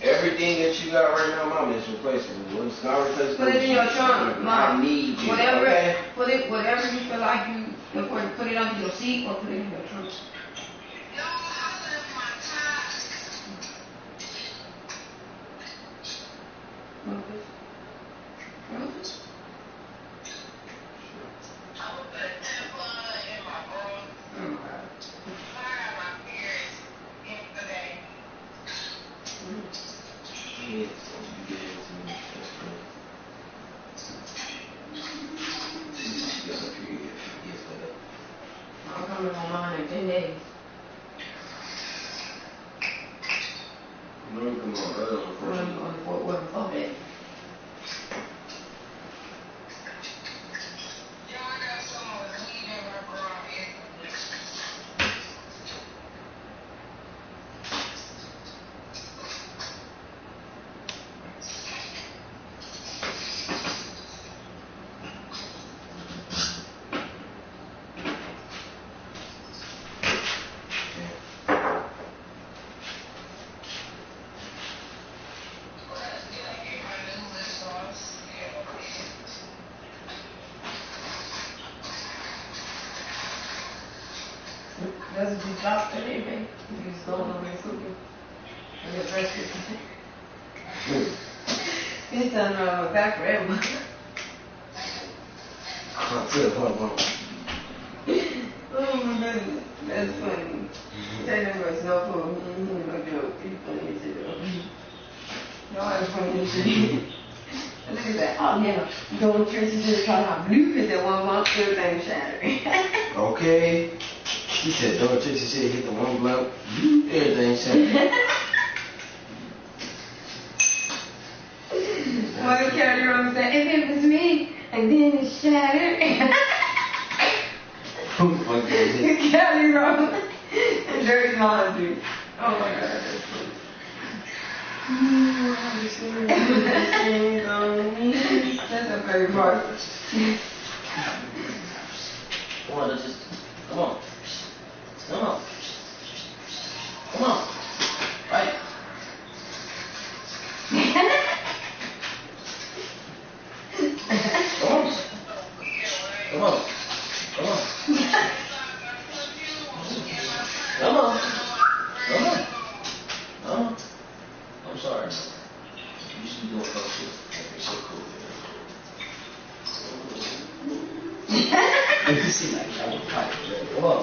Everything that you got right now, mama, is replaceable. When it's not replaceable,
Put it in your trunk, Mom.
I need you.
Whatever,
okay?
whatever you feel like you important. Put it under your seat or put it in your trunk. I'm coming on mine in 10 days.
No, come on, brother.
On 4 days. Doesn't do job today, babe. You just going over and cooking. And your breast is It's done my back forever. Oh my goodness. That's funny. Tell them it's no food. No joke. You funny as hell. Y'all are funny as shit. Look at that. Oh yeah. Going Tracy just caught out blue because that one month everything shattered.
Okay. He said, don't Tracy said hit the one blunt. Everything shattered.
Well, carry on and say, if it was me, And then it shattered.
Who the fuck is this?
Kelly Rose. And dirty laundry. Oh my god, that's funny. That's a favorite part.
Come on, let's just, come on. Come on. Come on. Right. Come on. Come on. Come on. Come on. Come on. Come on. I'm sorry. You should be doing cool shit. You're so cool. You seem like I want to fight. Come on.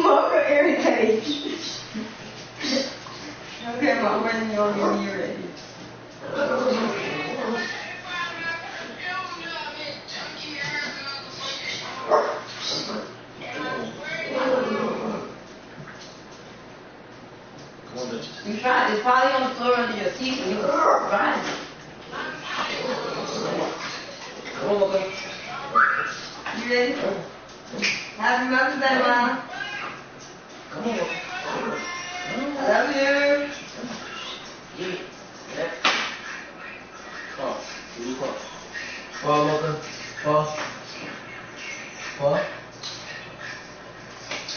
Mocha irritated. Okay, Mom, when you're ready. It's probably on the floor under your teeth when you were riding it.
Come on, Mocha.
You ready? Happy Mother's Day, Mom.
Come on.
I love you.
Yeah. Paw. Give me paw. Paw, Mocha. Paw. Paw.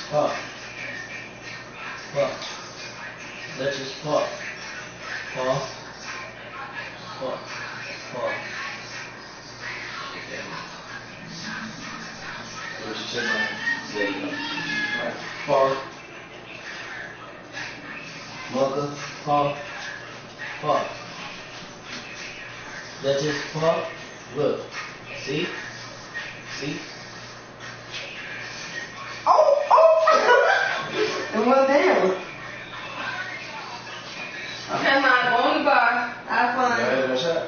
Paw. Paw. Let's just paw. Paw. Paw. Paw. Okay. Where's your chin line? There you go. Alright. Paw. Mocha. Paw. Paw. Let's just paw. Look. See? See?
Oh! And well, damn. Okay, Mom, go on the bar. Have fun.
Alright, no shot.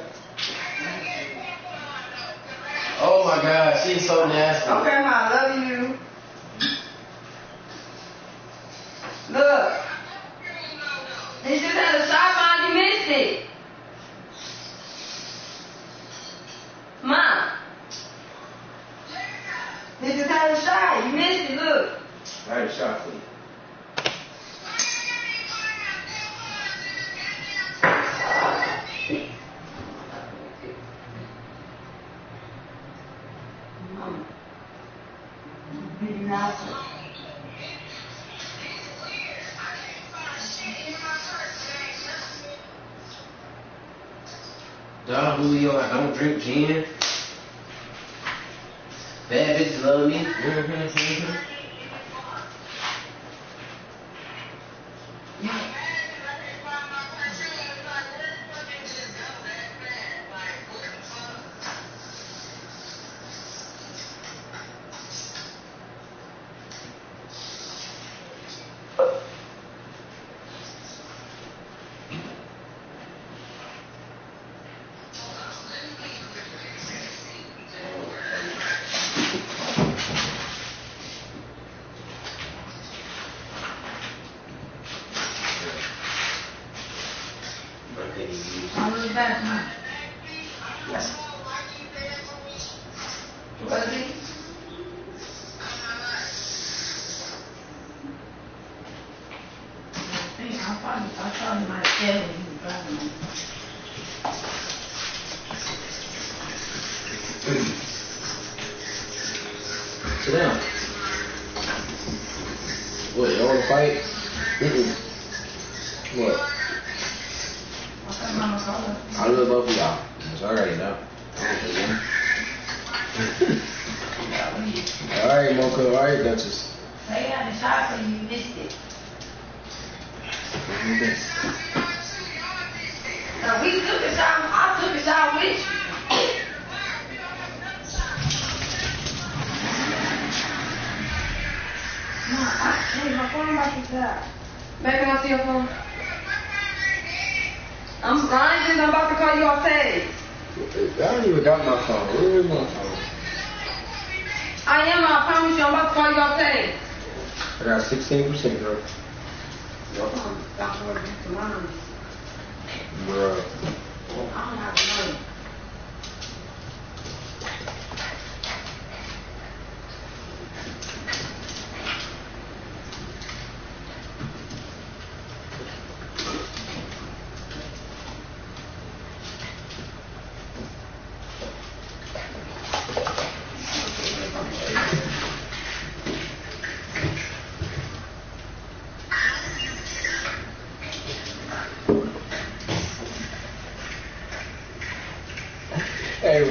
Oh my god, she's so nasty.
Okay, Mom, I love you. Look. He just had a shot, Mom. You missed it. Mom. He just had a shot. You missed it. Look.
I had a shot for you.
Mom. Pretty nice.
Don Julio, I don't drink gin. Bad bitches love me.
I'll be back, Mom. What is it? I probably might tell when he was driving.
Sit down. What, you want to fight? What?
Okay, Mama, call her.
I love both of y'all. It's alright now. Alright, Mocha. Alright, Duchess.
They got the shot for you. You missed it. Now, we took a shot. I took a shot with you. Hey, my phone about to die. Baby, want to see your phone? I'm about to call you off page.
I don't even got my phone. Where is my phone?
I am. I promise you. I'm about to call you off page.
I got 16%, bro.
Your phone got more than mine.
Bro.
I don't have the money.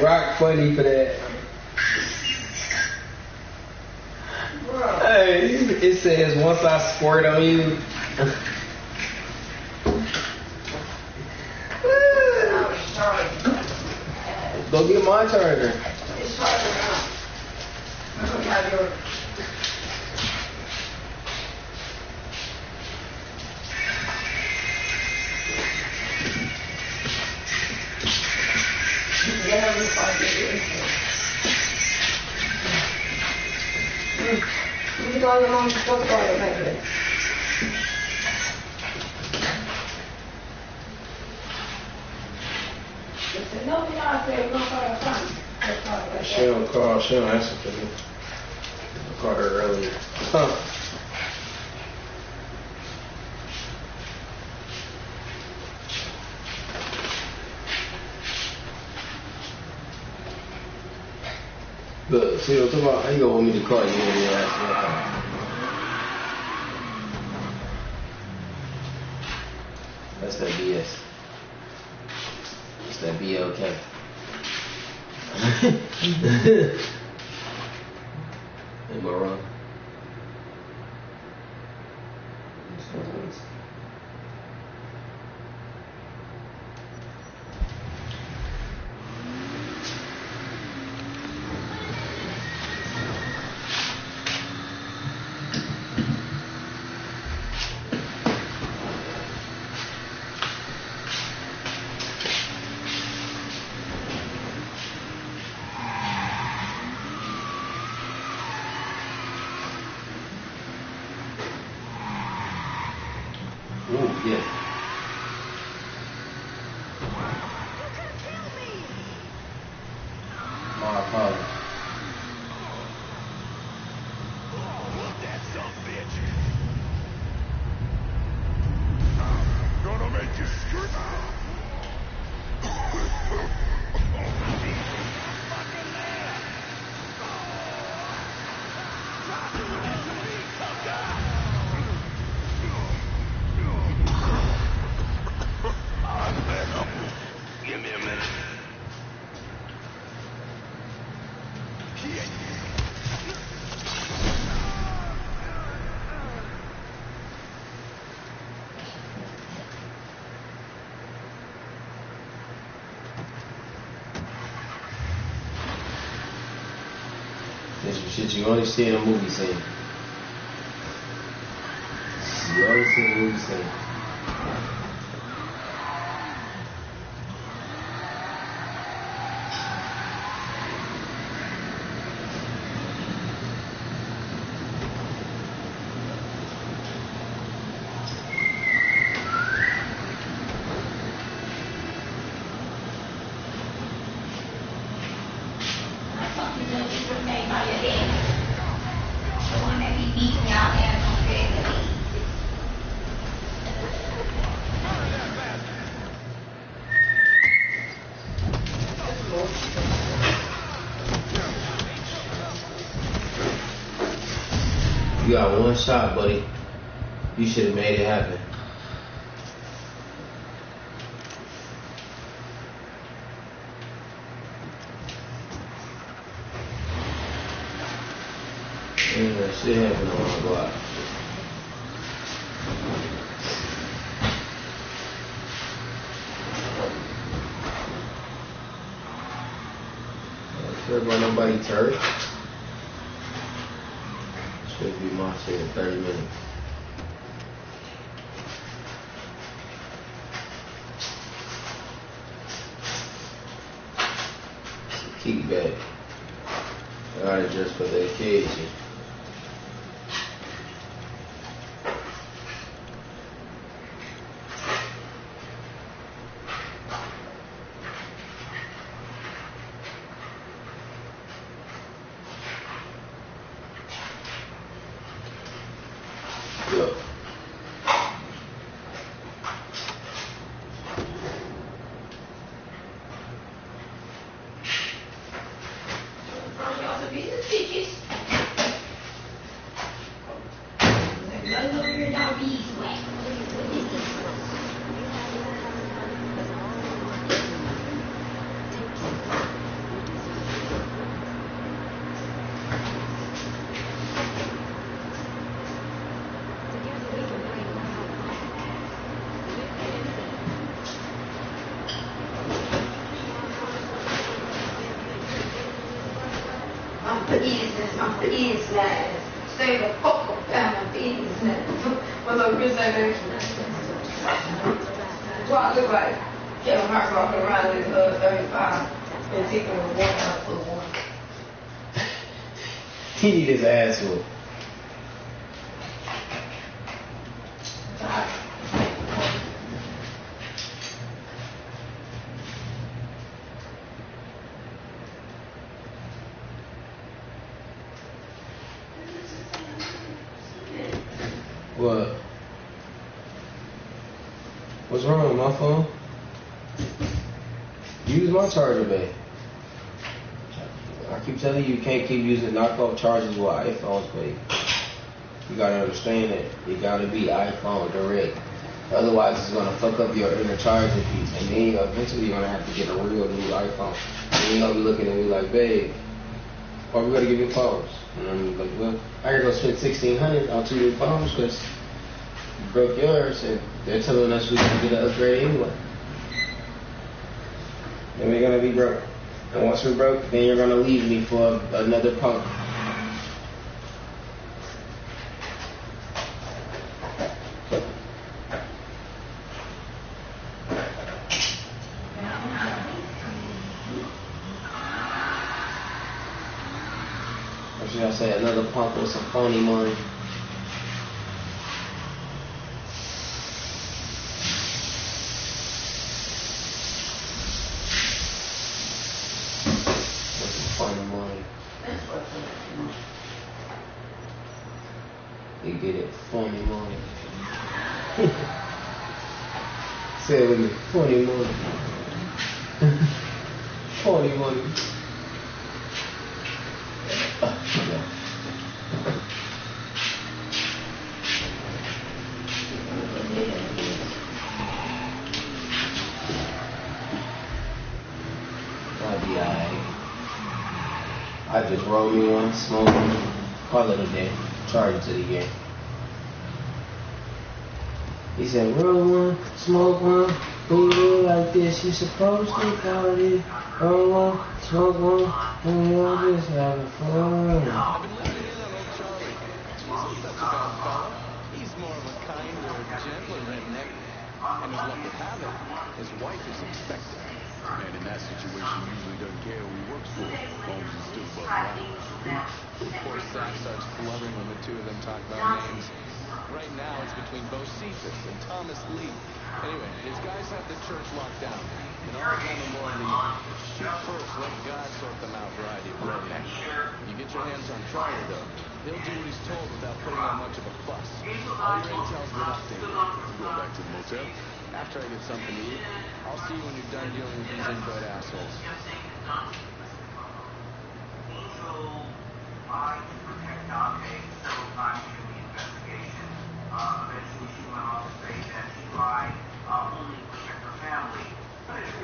Rock funny for that. Hey, it says once I squirt on you. Go get my charger.
It's charging now. I'm gonna have yours. Yeah, looks like it is. You go your mom's supposed to go baby. No, we not say we're gonna call her son.
She don't call, she don't answer for me. I called her earlier. Huh. Look, see what I'm talking about? How you gonna want me to call you when you ask me that? That's that BS. It's that BLK. Am I wrong? Ooh, yeah. My apologies.
Gonna make you scream. Give me a minute.
There's some shit you only see in a movie scene. You only see in a movie scene. You got one shot, buddy. You should have made it happen. Yeah, shit happened on my block. I don't care about nobody turf. Should be my shit in 30 minutes. Kickback. I got it just for the occasion. Look.
business, my business. Stay the fuck up down my business. What's up, Chris? Well, I look like Kevin Hart walking around with 35 and taking a one out for one.
He need his ass whooped. What? What's wrong with my phone? Use my charger, babe. I keep telling you, you can't keep using knockoff chargers with iPhones, babe. You gotta understand that it gotta be iPhone direct. Otherwise, it's gonna fuck up your inner charging piece, and then eventually you're gonna have to get a real new iPhone. And you're gonna be looking at me like, babe, or we gotta give you phones. And I'm like, well, I gotta go spend $1,600 on 2 new phones because you broke yours, and they're telling us we can get an upgrade anyway. Then we're gonna be broke. And once we're broke, then you're gonna leave me for another punk. Or should I say another punk with some phony money? They get it, funny money. Say it with me, funny money. Funny money. I'll be alright. I just roll me one, smoke one, call it a day. Charge it to the game. He said, roll one, smoke one. When you do it like this, you supposed to call it. Roll one, smoke one. When you all just having fun.
I've been listening in on old Charlie. He's not such a bad fella. He's more of a kinder, gentler redneck. And as luck would have it, his wife is expecting. And in that situation, he usually doesn't care who he works for, as long as he's still above ground. Poor Zach starts blubbering when the two of them talk about names. Right now, it's between Bo Cephas and Thomas Lee. Anyway, his guys have the church locked down. And all of them are more the shoot first, let God sort them out variety of redneck. You get your hands on Charlie, though. He'll do what he's told without putting on much of a fuss. All your intel's been updated.
Go back to the motel.
After I get something to eat, I'll see you when you're done dealing with these inbred assholes.
Angel tried to protect Dante several times during the investigation. Eventually, she went on to say that she tried only to protect her family.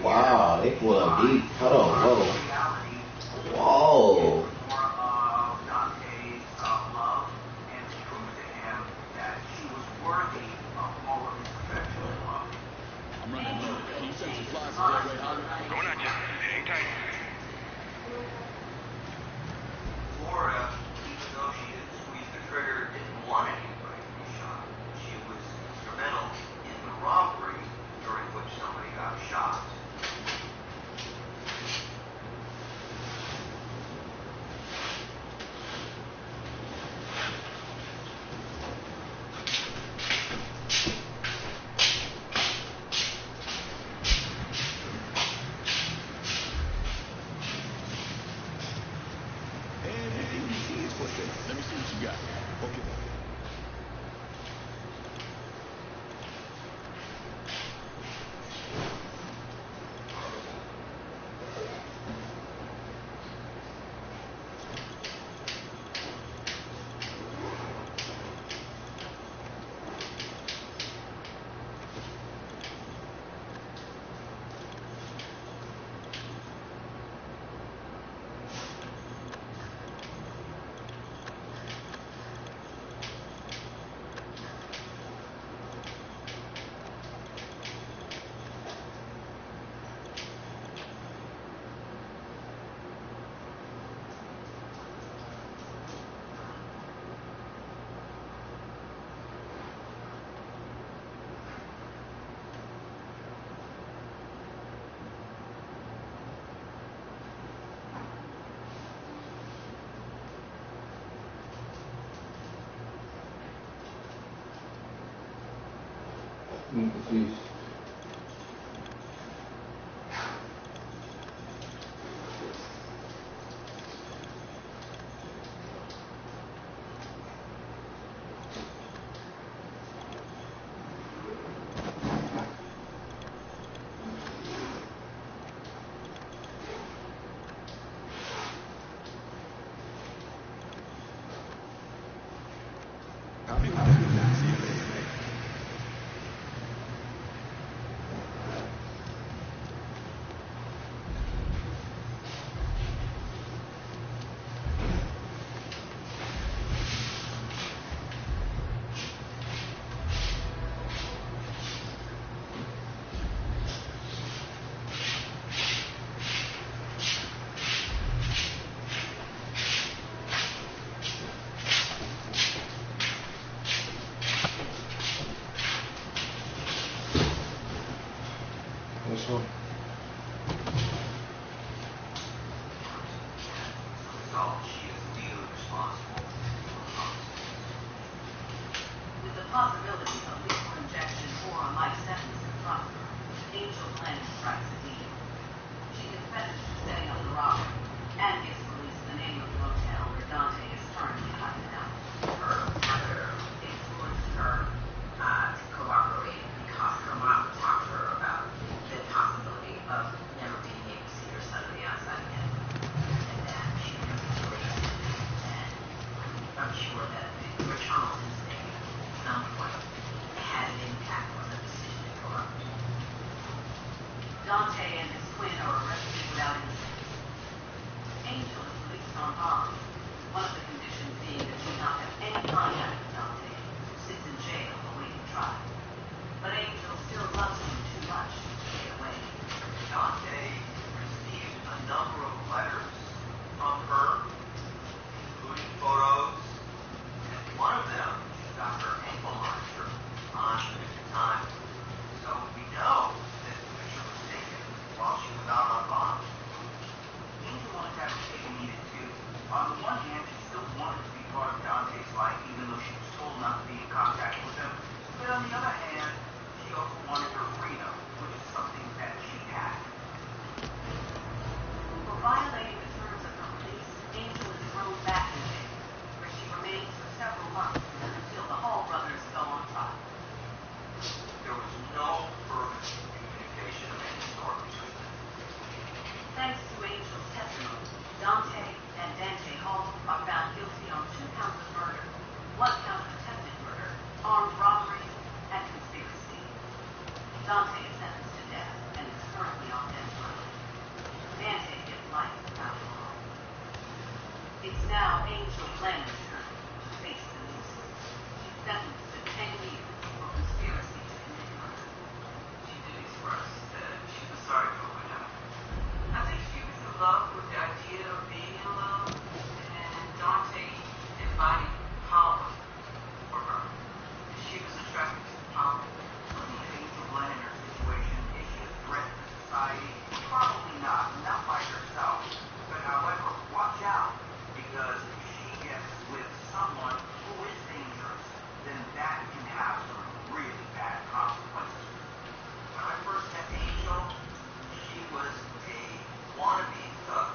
Wow, they pull up deep. Hold on, whoa. Whoa.
More of Dante's love and to prove to him that she was worthy of all of his professional love.
I'm running low. Can you send supplies to Delray Hollow? Going at you. Hang tight.
Florida, even though she didn't squeeze the trigger, didn't want anybody to be shot. She was instrumental in the robbery during which somebody got shot.
I'm confused.
I'll be with that. See you later, mate.
Which one?
So she is legally responsible for the homicide.
With the possibility of lethal injection or a life sentence in front of her, Angel Glenn strikes a deal. She confesses to setting up the robbery and gives police the name of the motel where Dante is currently hiding out.
Her mother influenced her to cooperate because her mom talked to her about the possibility of never being able to see her son on the outside again. And that she never believed. And I'm sure that the maternal instinct at some point had an impact on her decision to cooperate.
Dante and his twin are arrested without incident. Angel is released on bond, one of the conditions being that she not have any contact with Dante, who sits in jail awaiting trial. But Angel still loves him too much to stay away.
Dante received a number of letters from her, including photos, and one of them got her ankle monitor on at the time. So we know that the picture was taken while she was out on bond.
Angel wanted to have her cake and eat it too.
On the one hand, she still wanted to be part of Dante's life, even though she was told not to be in contact with him. But on the other hand, she also wanted her freedom, which is something that she had.
For violating the terms of her release, Angel is thrown back in jail, where she remains for several months until the Hall brothers go on trial.
There was no further communication of any sort between them.
Thanks to Angel's testimony, Dante and Dante Hall are found guilty on 2 counts of murder, 1 count of attempted murder, armed robbery, and conspiracy. Dante is sentenced to death and is currently on death row. Dante gets life without parole. It's now Angel Glenn's turn to face the noose. She's sentenced to 10 years for conspiracy to commit murder.
She did express that she was sorry for what happened.
I think she was in love with the idea of being in love, and Dante embodied power for her. She was attracted to power.
I think Angel Glenn in her situation, is she a threat to society? Probably not by herself. But however, watch out, because if she gets with someone who is dangerous, then that can have some really bad consequences. When I first met Angel, she was a wannabe thug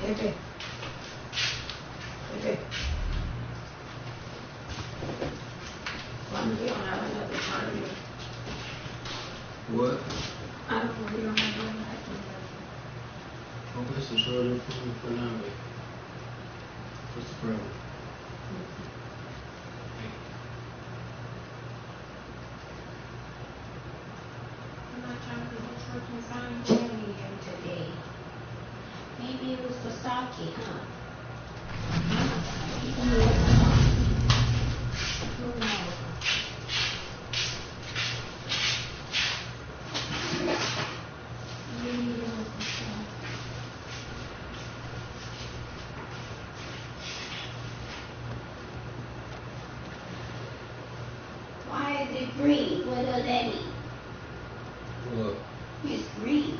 Okay. Okay. Why do we don't have another tournament?
What?
I don't know, we don't have another tournament.
Oh, that's a short improvement for now. What's the problem?
I'm not trying to do this working fine training you today. Maybe it was the sake, huh? Who knows? Maybe it was the sake. Why is it green? What does that mean?
What?
It's green.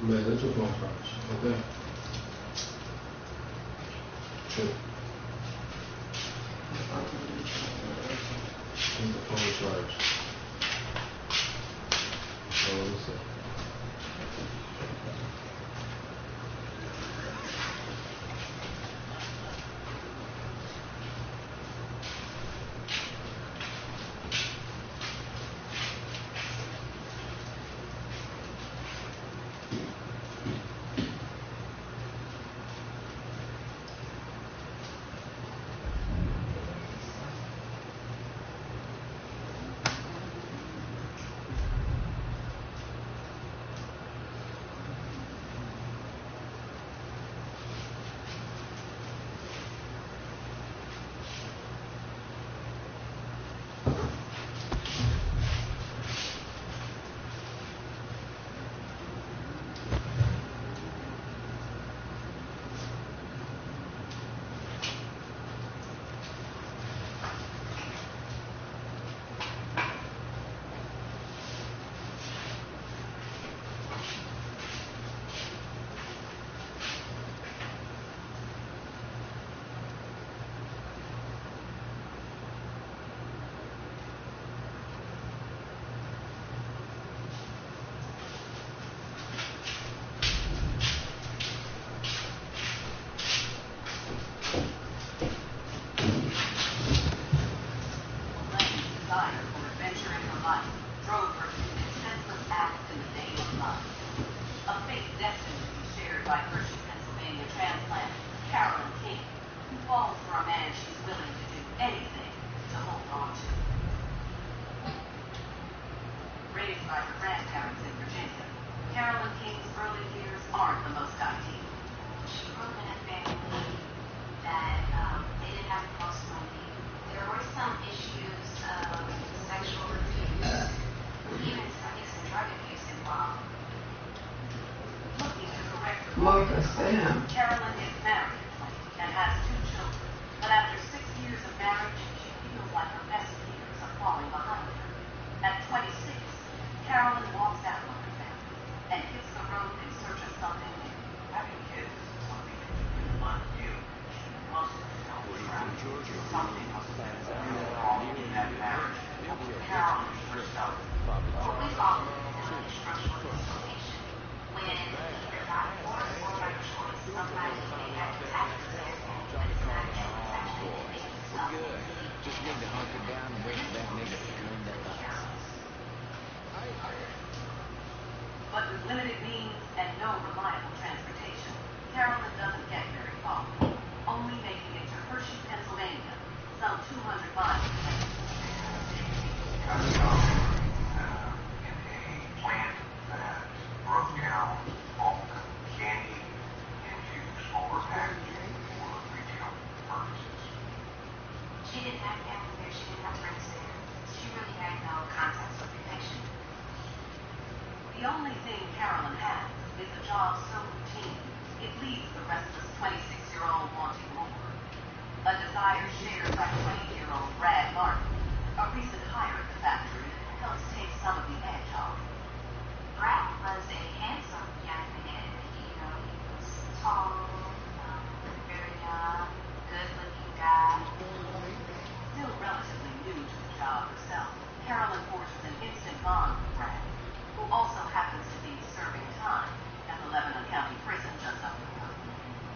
Man, let your phone charge, okay? Sure. Let the phone charge. Oh, what's up?
Desire for adventure in her life drove her to commit senseless acts in the name of love. A fate destined to be shared by Hershey, Pennsylvania transplant Carolyn King, who falls for a man she's willing to do anything to hold on to. Raised by her grandparents in Virginia, Carolyn King's early years aren't the most ideal.
She grew up in a family that they didn't have the most money. There were some issues of sexual abuse, even I think some drug abuse involved.
Looking to correct the
Martha, sit down.
Carolyn is married and has 2 children, but after 6 years of marriage, she feels like her best years are falling behind her. At 26, Carolyn walks out on her family and hits the road in search of something new.
Having kids is something that you want to do. Most of us don't try. Something was wrong in that marriage. Carolyn herself.
Well, we've all been in a structural situation when either by force or by choice somebody may have to
Carolyn has is a job so routine, it leaves the restless 26-year-old wanting more. A desire shared by 20-year-old Brad Martin, a recent hire at the factory, helps take some of the edge off.
Brad was a handsome young man. He was tall, very young, good-looking guy.
Still relatively new to the job herself, Carolyn forges an instant bond with Brad, who also happens to be serving time at the Lebanon County Prison just up the road.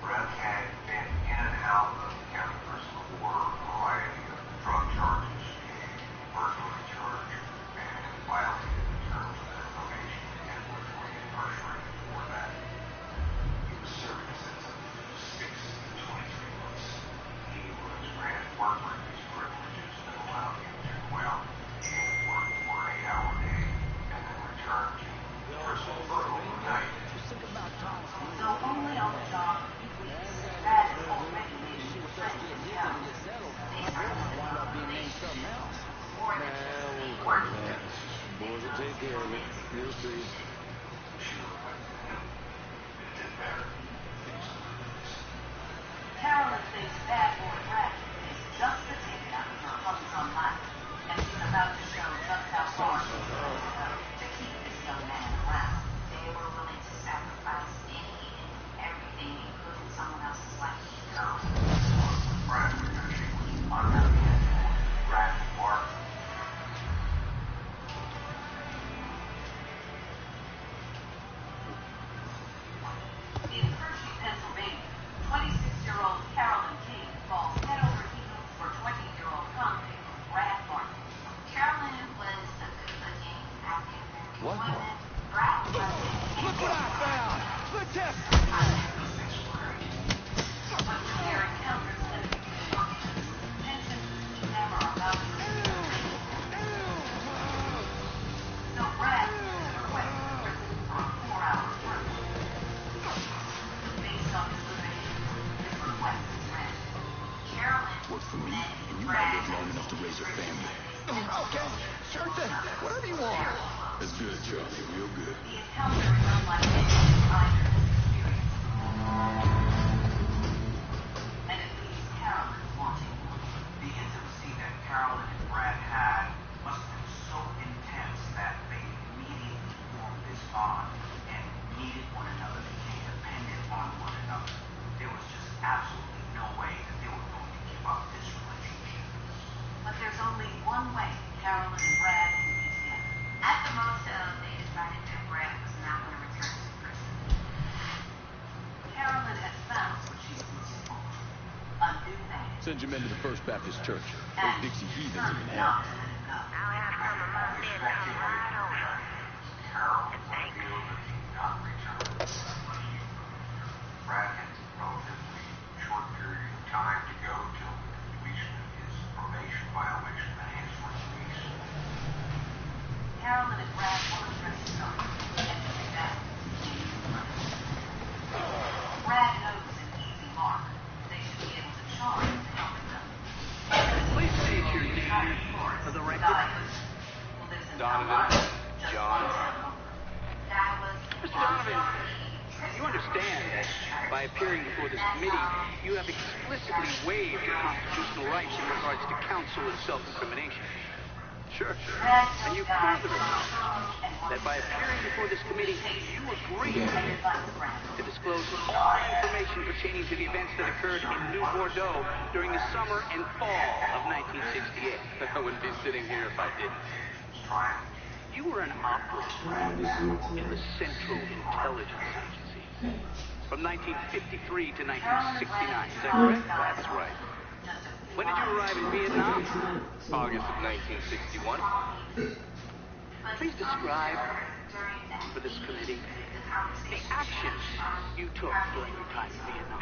Brad had been in and out of the county prison for a variety of drug charges, burglary charge, and violated the terms of that probation and was incarcerated for that. He was serving a sentence of 6 to 23 months. He was granted work release privileges that allowed him to go out and work for an 8-hour day and then return to prison for overnight.
So only on the job a few weeks, Brad has already made new friends in town. They started to
Wind up being named something else.
More than just work.
Boys will take care of it. You'll see.
Carolyn thinks bad boy Brad is just the ticket out of her humdrum life, and she's about to show just how far she's willing to go to keep this young man around.
They were willing to sacrifice any and everything, including someone else's life.
Brad because she was unhappy with Brad Martin.
In Hershey, Pennsylvania, 26-year-old Carolyn King falls head over heels for 20-year-old convict Brad Martin.
Carolyn was a good-looking African-American
What?
woman. Brad was a
Look what I found! The test!
But when their encounters limit emotions, tensions between them are about to escalate. So Brad requests prison for a 4-hour term. Based on his motivation, his request is granted.
Carolyn
Work for me,
met
and you might
Brad
live long enough to raise a family.
Okay, sure thing. Whatever you want.
That's good, Charlie. Real good.
The encounter is unlike anything either has experienced. And it leaves Carolyn wanting more.
The intimacy that Carolyn and Brad had must have been so intense that they immediately formed this bond and needed one another, became dependent on one another. There was just absolutely no way that they were going to give up this relationship.
But there's only one way Carolyn and Brad can be together.
At the motel, they decided that Brad was not going to return to prison.
Carolyn has found what she's looking for. A new man.
Send your men to the First Baptist Church. Those
And
Dixie heathens
determined
in
not
hell.
to let it go.
I'll have some of my men come right over.
Carolyn revealed that he did not return to prison. Brad had a relatively short period of time to go till the completion of his probation violation and his release.
Carolyn and Brad want a fresh start and to rebel. Brad knows an easy mark. They should be able to charge the helping them.
Please state your name for the record.
Donovan.
John.
That was
Mr. Donovan, you understand that by appearing before this committee, you have explicitly waived your constitutional rights in regards to counsel and self-incrimination. Sure. And you further acknowledge that by appearing before this committee, you agree to disclose all information pertaining to the events that occurred in New Bordeaux during the summer and fall of 1968. I wouldn't be sitting here if I didn't. You were an operative in the Central Intelligence Agency from 1953 to 1969. Is that correct? That's right. When did you arrive in Vietnam? August of 1961. Please describe for this committee the actions you took during your time in Vietnam.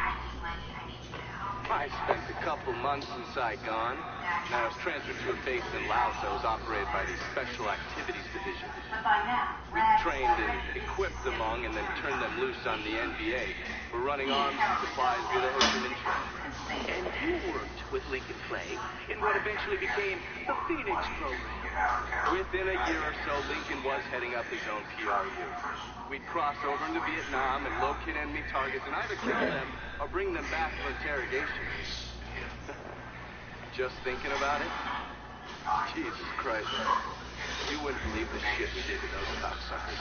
I spent a couple months in Saigon, and I was transferred to a base in Laos that was operated by the Special Activities Division. We trained and equipped the Hmong and then turned them loose on the NBA. We're running arms and supplies via the Ho Chi Minh Trail. And you worked with Lincoln Clay in what eventually became the Phoenix program. Within a year or so, Lincoln was heading up his own own PRU. We'd cross over into Vietnam and locate enemy targets and either kill them or bring them back for interrogation. Just thinking about it? Jesus Christ. You wouldn't believe the shit we did to those cocksuckers.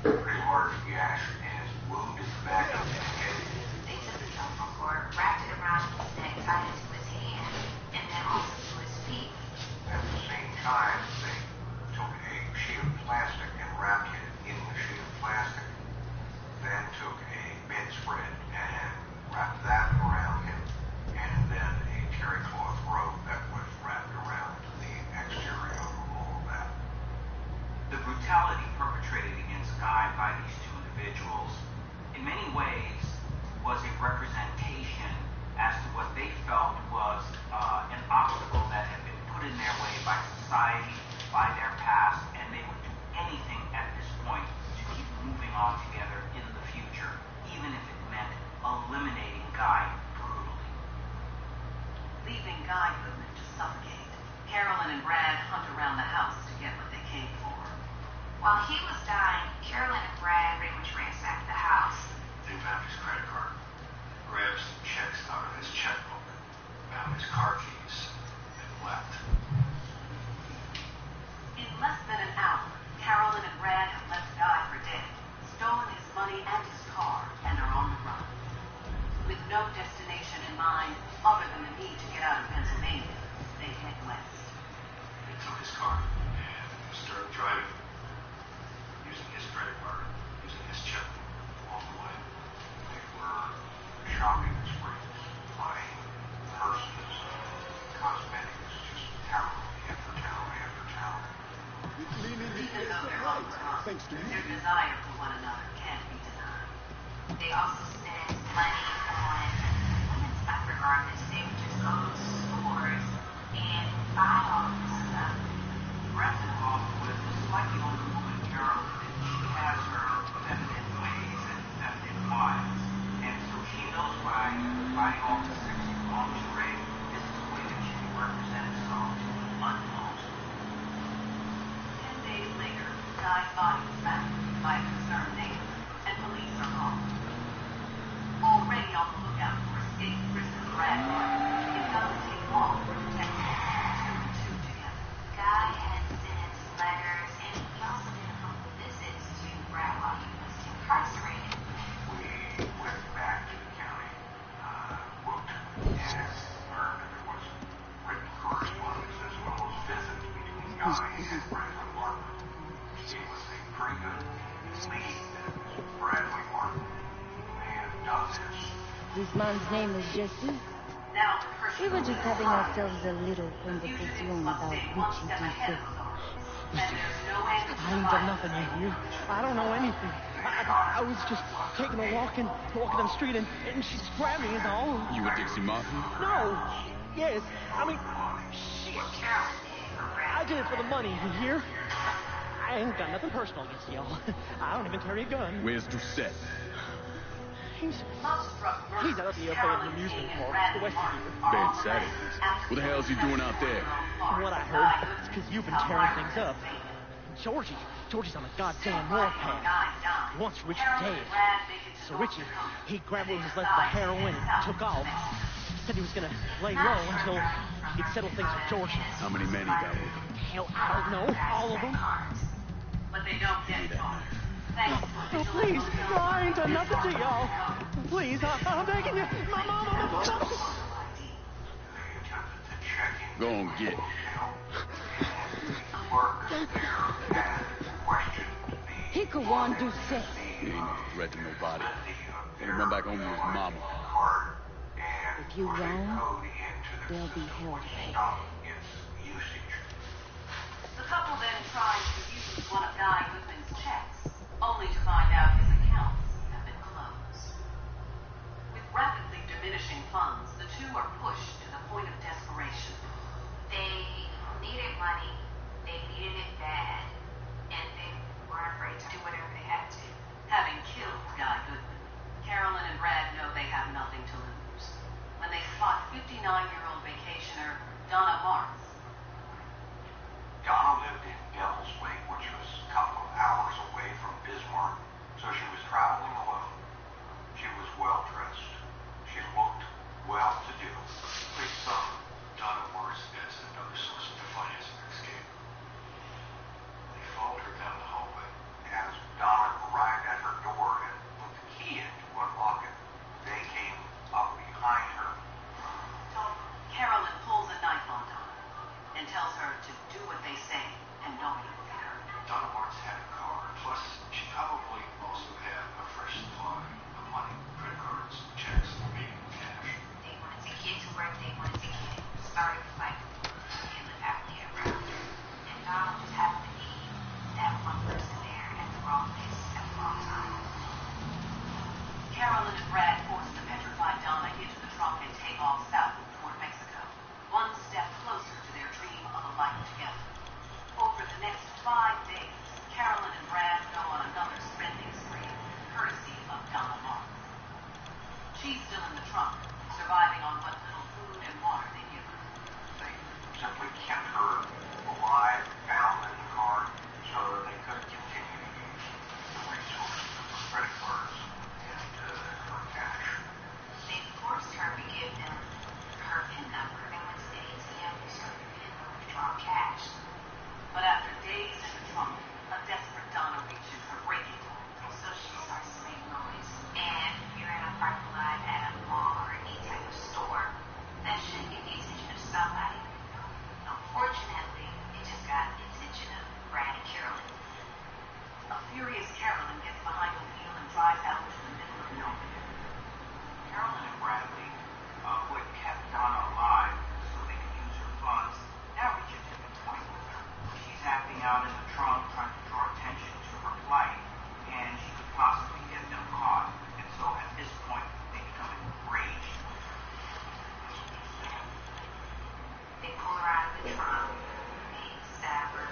Pretty hard gash and his wound in the back of his head.
They took his phone cord, wrapped it around his neck, tied it to his hand, and then also to his feet.
At the same time, they took a sheet of plastic and wrapped it in the sheet of plastic. Then took a bedspread and wrapped that around him, and then a terry cloth robe that was wrapped around the exterior of all of that.
The brutality perpetrated against Guy by these two individuals, in many ways, was a representation as to what they felt was an obstacle that had been put in their way by society, by their past, and they would do anything at this point to keep moving on together in the future, even if it meant eliminating Guy brutally.
Leaving Guy Goodman to suffocate, Carolyn and Brad hunt around the house to get what they came for.
While he was dying, Carolyn and Brad pretty much ransacked the house.
They found his credit card, grabbed some checks out of his checkbook, found his car keys, and left.
In less than an hour, Carolyn and Brad have left Guy for dead, stolen his money and his car, and are on the run. With no destination in mind other than the need to get out of Pennsylvania, they head west.
They took his car and started driving, using his credit card, using his checkbook along the way. They were shopping sprees, buying purses, cosmetics, just town after town after town.
Even though they're on the run, their desire for one another can't be denied.
They also spent money on women's undergarments. They would just go to stores and buy all this stuff.
Brad's involved with a slightly older woman, Carolyn, and she has her feminine ways and feminine wiles. And so she knows by buying all this sexy lingerie, this is a way that she can represent herself to the unknown.
10 days later, Guy's body was found by a concerned neighbor, and police are called. Already on the lookout for escape prisoner Brad Martin, it doesn't take long for detectives to put two and two together.
Guy had sent letters, and he also did a couple visits to Brad while he was incarcerated.
We went back to the county, looked, and learned that there was written correspondence as well as visits between Guy and Bradley Martin. He gave us a pretty good lead that it was Bradley Martin who had done this.
This man's name is Jesse.
Now the person
We were just having ourselves a little conversation about Richie Duce.
I ain't done nothing yet, you. I don't know anything. I was just taking a walking down the street, and she grabbed me, is all.
You with Dixie Mafia?
No. Yes. I mean, shit. I did it for the money, you hear? I ain't got nothing personal against y'all. I don't even carry a gun.
Where's Doucette?
He's out at the abandoned amusement park, west of here.
Bad Saturdays. What the hell's he doing out there?
From what I heard, it's because you've been tearing things up. Georgie's on a goddamn warpath. He wants Richie dead. So Richie, he grabbed what was left of the heroin and took off. Said he was gonna lay low until he'd settle things with Georgie.
How many men he got with him?
Hell, I don't know. All of them.
But they don't get far.
Oh, please. No, I ain't done nothing to y'all. Please, I'm begging you. Mama.
Go on, get it.
He could want Doucette.
He ain't no threat to nobody. Let him run back home to his mama.
If you wrong, there'll be hell to pay.
The couple then tries to use one of Guy Goodman's checks, only to find out his accounts have been closed. With rapidly diminishing funds, the two are pushed to the point of desperation.
They needed money, they needed it bad, and they weren't afraid to do whatever they had to.
Having killed Guy Goodman, Carolyn and Brad know they have nothing to lose. When they spot 59-year-old vacationer Donna Marks.
Donna lived in Devil's Lake,
to do what they say, and nobody will get hurt.
Donna Martz had a car. Plus, she probably also had a fresh supply of money, credit cards, checks, or maybe cash.
They wanted to get to where they wanted to get. Started the fight. And live happily ever after. And Donna just happened to be that one person there at the wrong place at the wrong time.
Carolyn and Brad forced the petrified Donna into the trunk and take off south toward Mexico, one step closer to their dream of a life together. Over the next 5 days, Carolyn and Brad go on another spending spree, courtesy of Donna Martz. She's still in the trunk, surviving on what little food and water they give her.
They simply kept her alive, bound in the car, so they could continue to use the resources of her credit cards and her cash.
They forced her to give them her PIN number and went to the ATM to show the PIN to withdraw cash.
But after days in the trunk, a desperate Donna reaches her breaking point.
So she starts to make noise. And you're in a parking lot at a mall or any type of store, that should get the attention of somebody. Unfortunately, it just got the attention of Brad and Carolyn.
A furious Carolyn gets behind the wheel and drives out into the middle of nowhere.
Carolyn and Bradley, who had kept Donna alive so they could use her funds, now reach a tipping point with her. She's acting out in the trunk, trying to draw attention to her plight, and she could possibly get them caught. And so at this point, they become enraged with her.
They pull her out of the trunk, they stab her,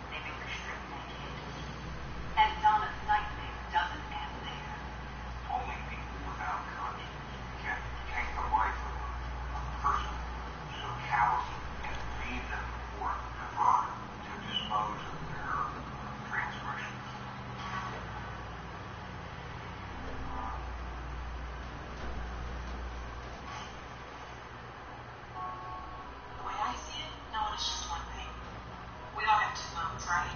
they make her strip naked.
And Donna's nightmare doesn't end there.
Only people without conscience can take the life of a person so callous and leave them for the burn to dispose of their transgressions.
The way I see it, no one is just one thing. We all have two modes, right?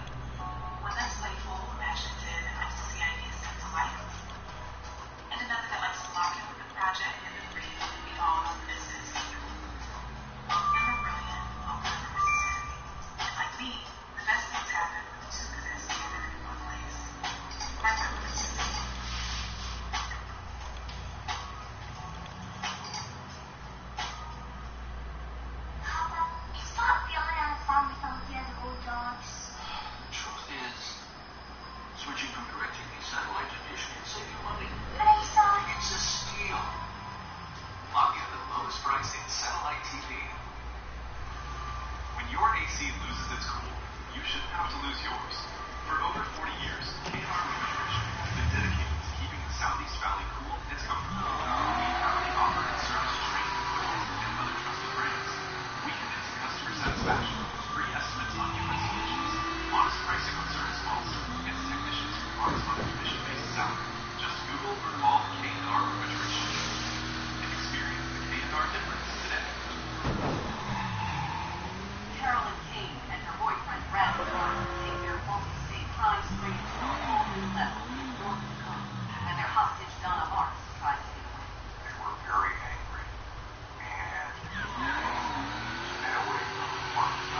One that's playful, imaginative, and likes to see ideas come to life. And another that likes to lock in with the project and agree we all know this is. Both men are brilliant, both live in Mississippi. And like me, the best things happen when the two possess together in one place. My friend Mississippi.
Papa, is Pop feeling on the farm with some of the other old dogs?
The truth is, switching from DirecTV satellite to dish can save you money.
But I thought...
It's a steal. Mafia, the lowest price in satellite TV.
When your AC loses its cool, you shouldn't have to lose yours. For over 40 years, KR Refrigeration has been dedicated to keeping the Southeast Valley cool and comfortable. We proudly offer and service trained equipment and other trusted brands. We commit to customer satisfaction, free estimates on units and kitchens, honest pricing on service calls, and technicians who aren't on a commission-based salary. Just Google or call KR Refrigeration and experience the KR difference today.
Carolyn King and her boyfriend Bradley Martin take their multi-state crime spree to a whole new level in North Dakota, and their hostage Donna Martz tries to get away.
They were very angry and stay away from the parking lot.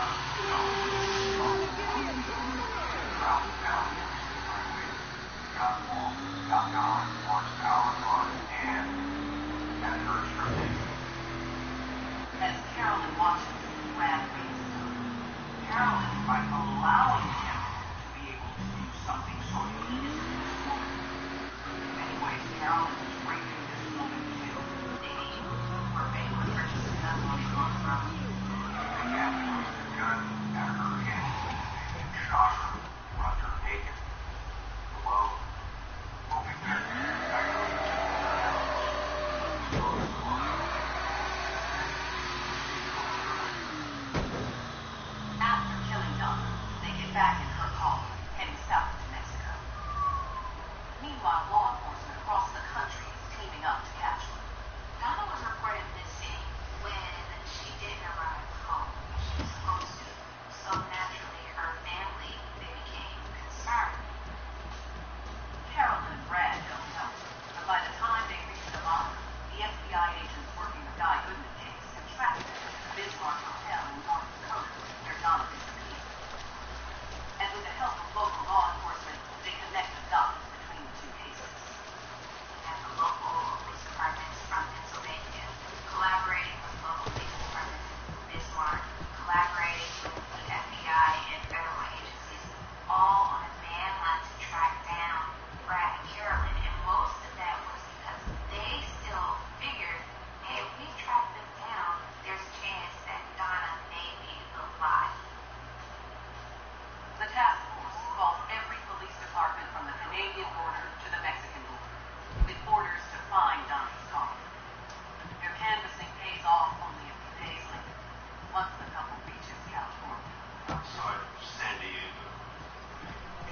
outside of San Diego.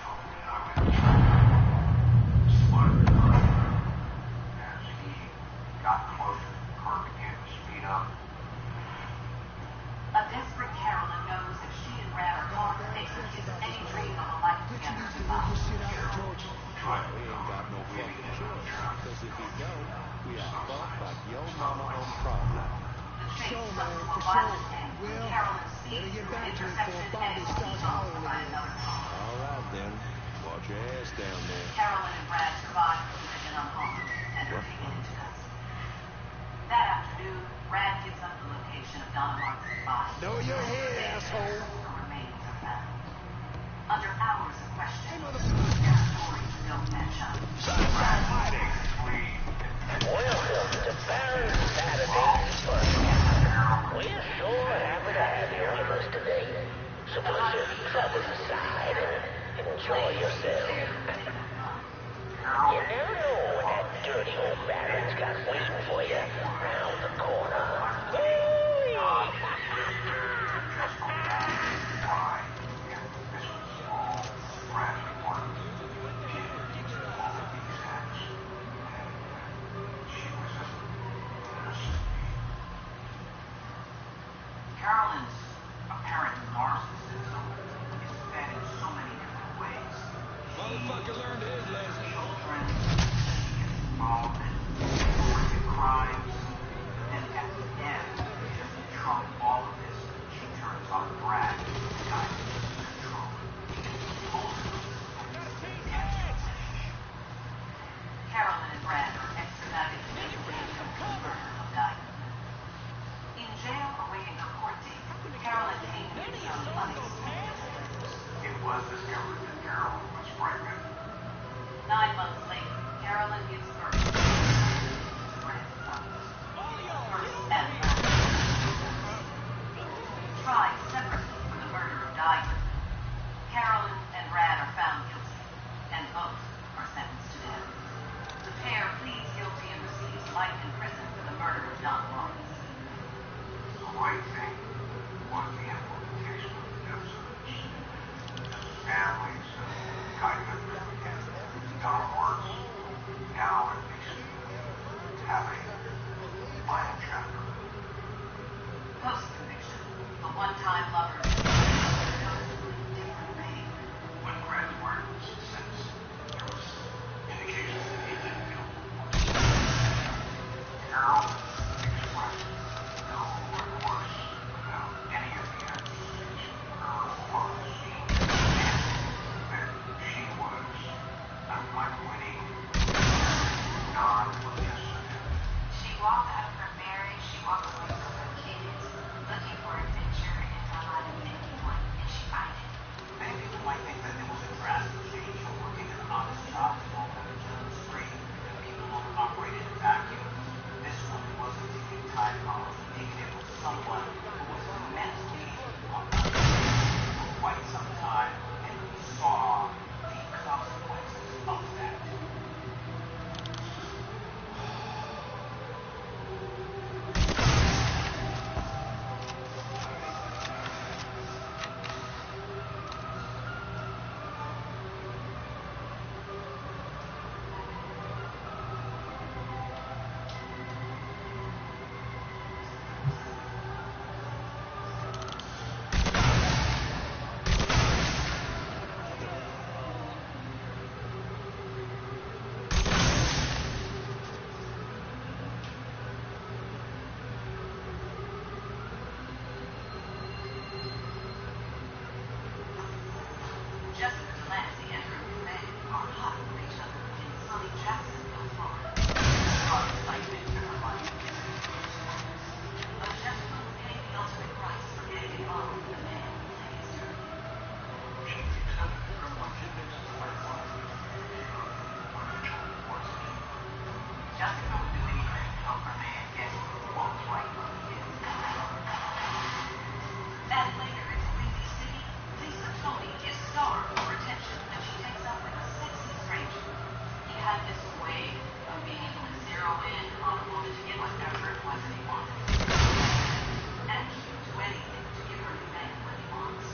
Told me I would split as he got closer to the curb began to speed up.
A desperate Carolyn knows if she and Brad are caught, they can kiss any dream of a life together goodbye.
He ain't got no fucking choice. Because if he don't, we are fucked like yo mama on prom night.
Show, man, for sure. Well, better get back to it before Bobby starts howling again.
All right, then. Watch your ass down there.
Carolyn and Brad survived the collision unharmed and are taken into custody. That afternoon, Brad gives up the location of Donna Martin's body.
Know your head, asshole.
The remains are found. Under hours of questioning, their stories don't match up.
Welcome to Baron Saturday's Fun. We're sure happy to have you with us today. So put your troubles aside and enjoy yourself. You never know when that dirty old Baron's got waiting for you round the corner.
Carolyn's apparent narcissism is fed in so many different ways.
Motherfucker learned his lesson.
Children, she gets involved in horrific crimes, and at the end, just to trump all of this, she turns on Brad to guide and control.
Carolyn and Brad are extradited to Pennsylvania for the murder of Diamond. In jail awaiting her court date, Carolyn came to some unexpected.
It was discovered that Carolyn was pregnant.
9 months later, Carolyn gives birth to Brad's sons. First and last. Tried separately for the murder of Diamond, Carolyn and Brad are found guilty, and both are sentenced to death. The pair pleads guilty and receives life in prison for the murder of Don Lawrence.
The right thing was the implementation of the death sentence. Families of Diamond and Don Marks now at least have a blank chapter.
Post-conviction, the one-time lovers noticeably different fate.
When Brad Martin was sentenced, there was indications that he didn't feel Carol expressed no remorse about any of the actions her or seen, that she was an unwitting, non-malicious.
She walked out of her marriage, she walked away from her kids, looking for adventure in her life of anyone, and she finds it.
Many people might think that there was a drastic change from working an honest job to going on a killing spree, that people don't operate in a vacuum. This woman wasn't taking time off, taking it with someone who was mentally for quite some time, and we saw the consequences of that.
Jessica Delancey and her roommate are hot for each other in sunny Jacksonville, Florida. Brought excitement to her life. But Jessica will pay the ultimate price for getting involved with a man who plays her.
She accepted the criminal activities of my father.
Jessica would do anything to help her man get what was right for the kids.
And later in Windy City, Lisa Tony is starved for attention when she takes up with a sexy stranger. He had this way of being able to zero in on a woman to get whatever it was that he wanted. And he will do anything to give her the man what he wants.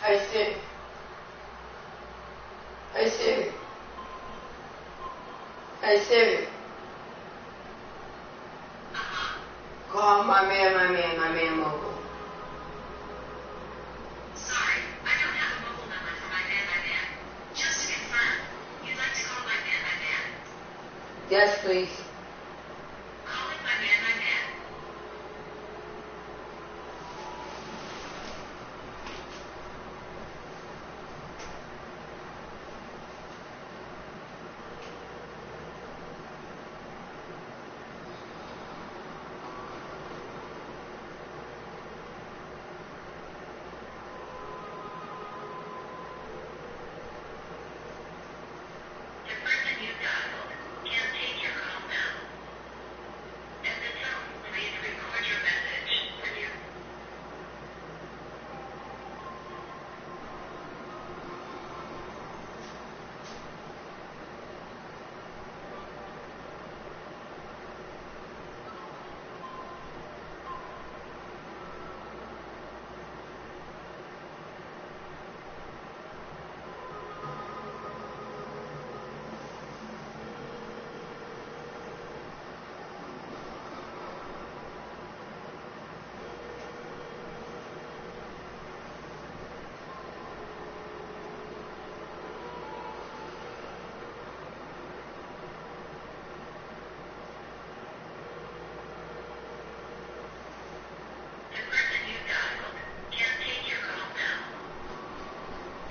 Hey Siri. Hey Siri. Hey Siri. Call my man mobile.
Sorry, I don't have a mobile number for my man. Just to confirm, you'd like to call my man.
Yes, please.
Calling my man. The person you dialed can't take your call now. At the tone, please record your message. When you The person you dialed can't take your call now.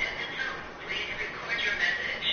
At the tone, please record your message.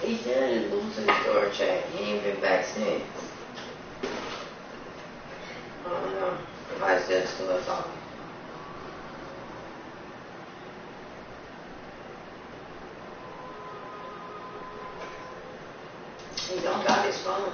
He said he moved to the store check. He ain't been back since. I don't know. Everybody said still talking. He don't got his phone.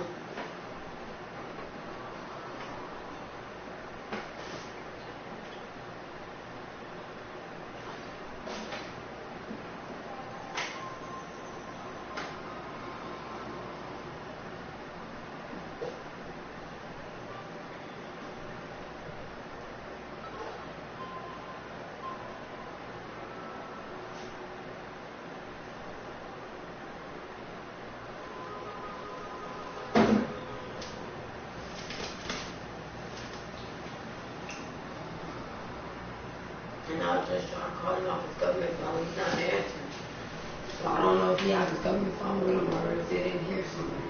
And I was just trying to call him off his government phone. He's not answering. So I don't know if he has his government phone with him or is it in here somewhere.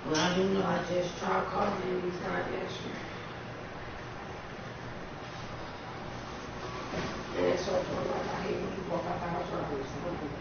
But I do know I just tried calling him. He's not answering. And it's so fun. Like, I hate when you walk out the house right away. So don't do that.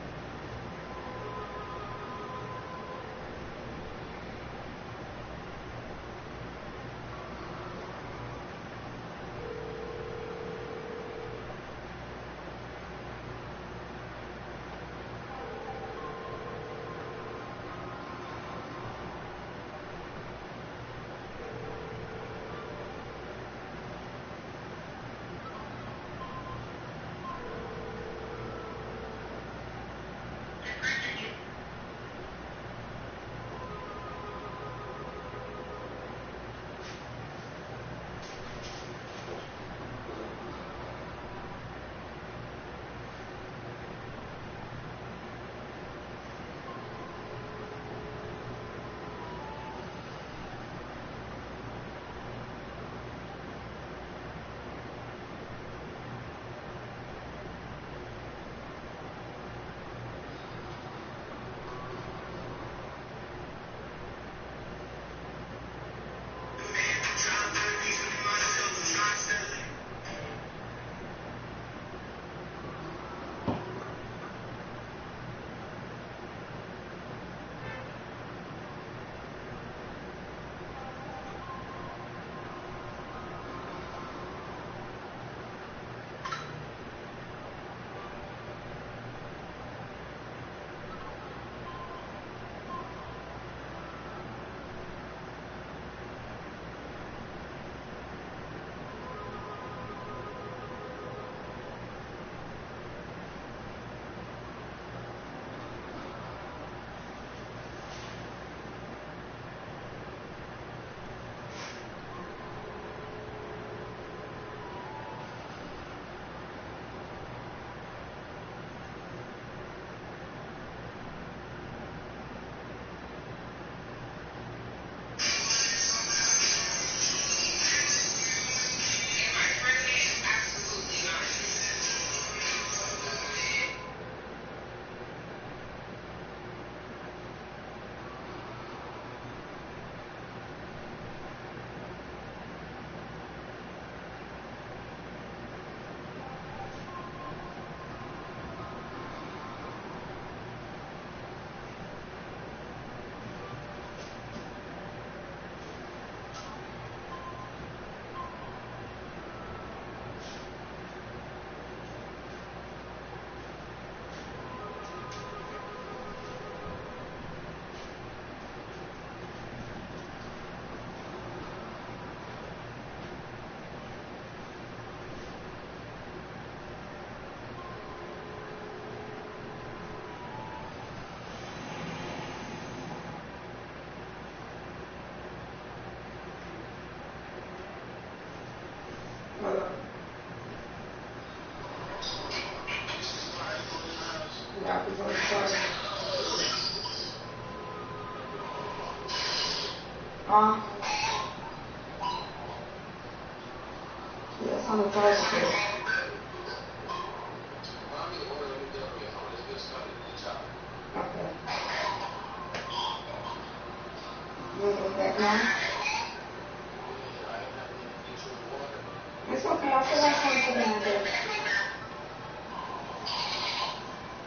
Yes, on the bicycle. Okay. You want to go back now? It's okay. I feel like something down there.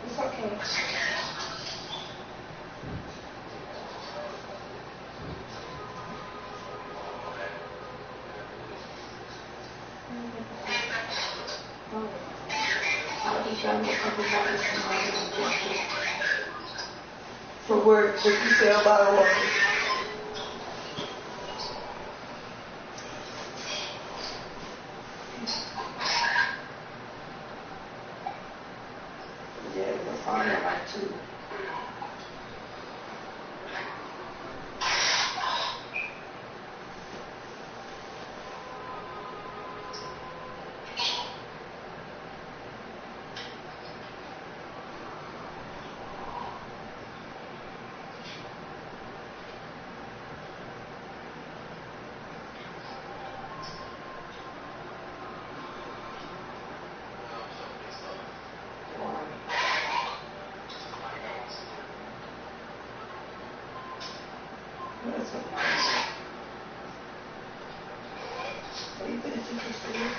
It's okay. I just got a couple bottles for work, but you sell bottle water. Yeah, that's all I like too. That's what are you finished with your school?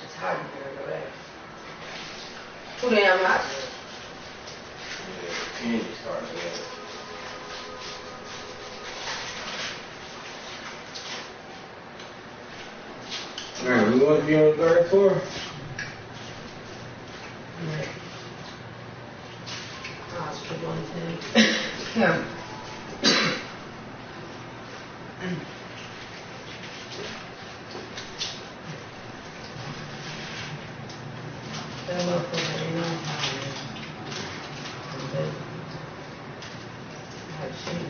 It's hot in here, though, that. Too damn hot.
Yeah, candy started with. Alright, we want to be on the third floor?
Yeah. That motherfucker ain't on fire. I've seen it.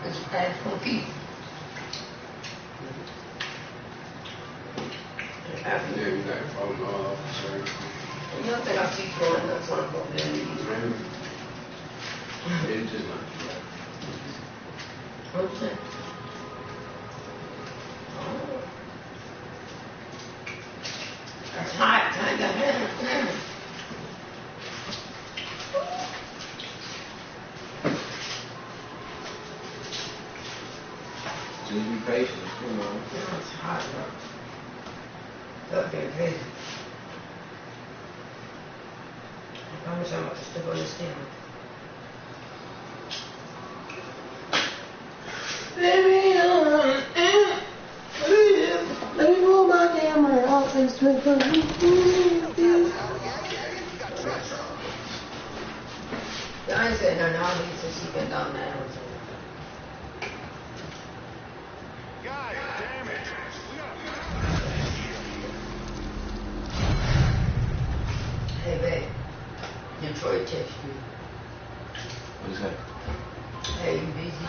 It's bad funky.
Yeah, we got it falling off. Sorry.
Nothing I see going that's on the
It's just not too bad.
What's that? That's hot. Time to have.
Just be patient, you know.
It's hot, bro. Look, they're crazy. I promise I'm about to step on this camera. Baby, let me pull my camera off and strip for me. I ain't saying no, now I need to see it down there.
God damn it!
Hey, babe. Detroit text you.
What is that?
Hey, you busy?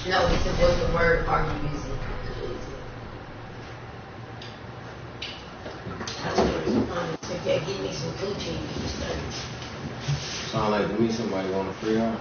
No, he said, what's the word? Are you busy? That's what he responded. He said, yeah, give me some coochie.
Sound like to me somebody want a free arm.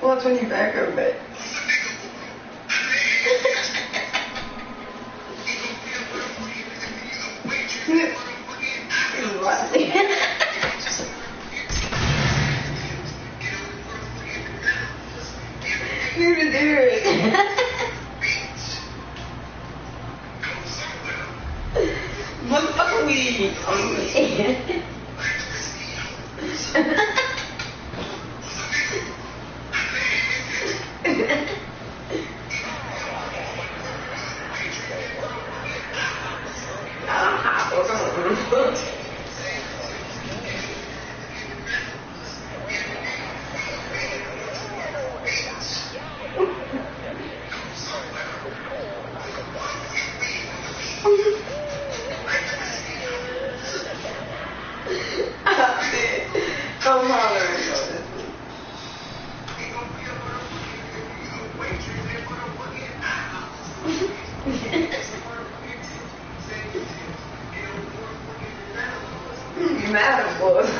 Watch when you back her back. You can do it. Motherfucker weed. I'm hollering. Mad at boys.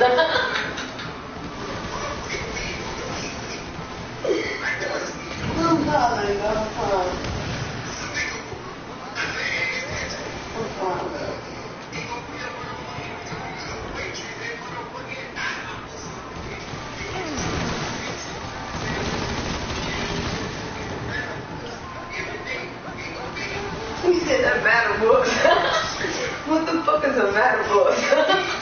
I'm hollering. He said that matter book. What the fuck is a matter book?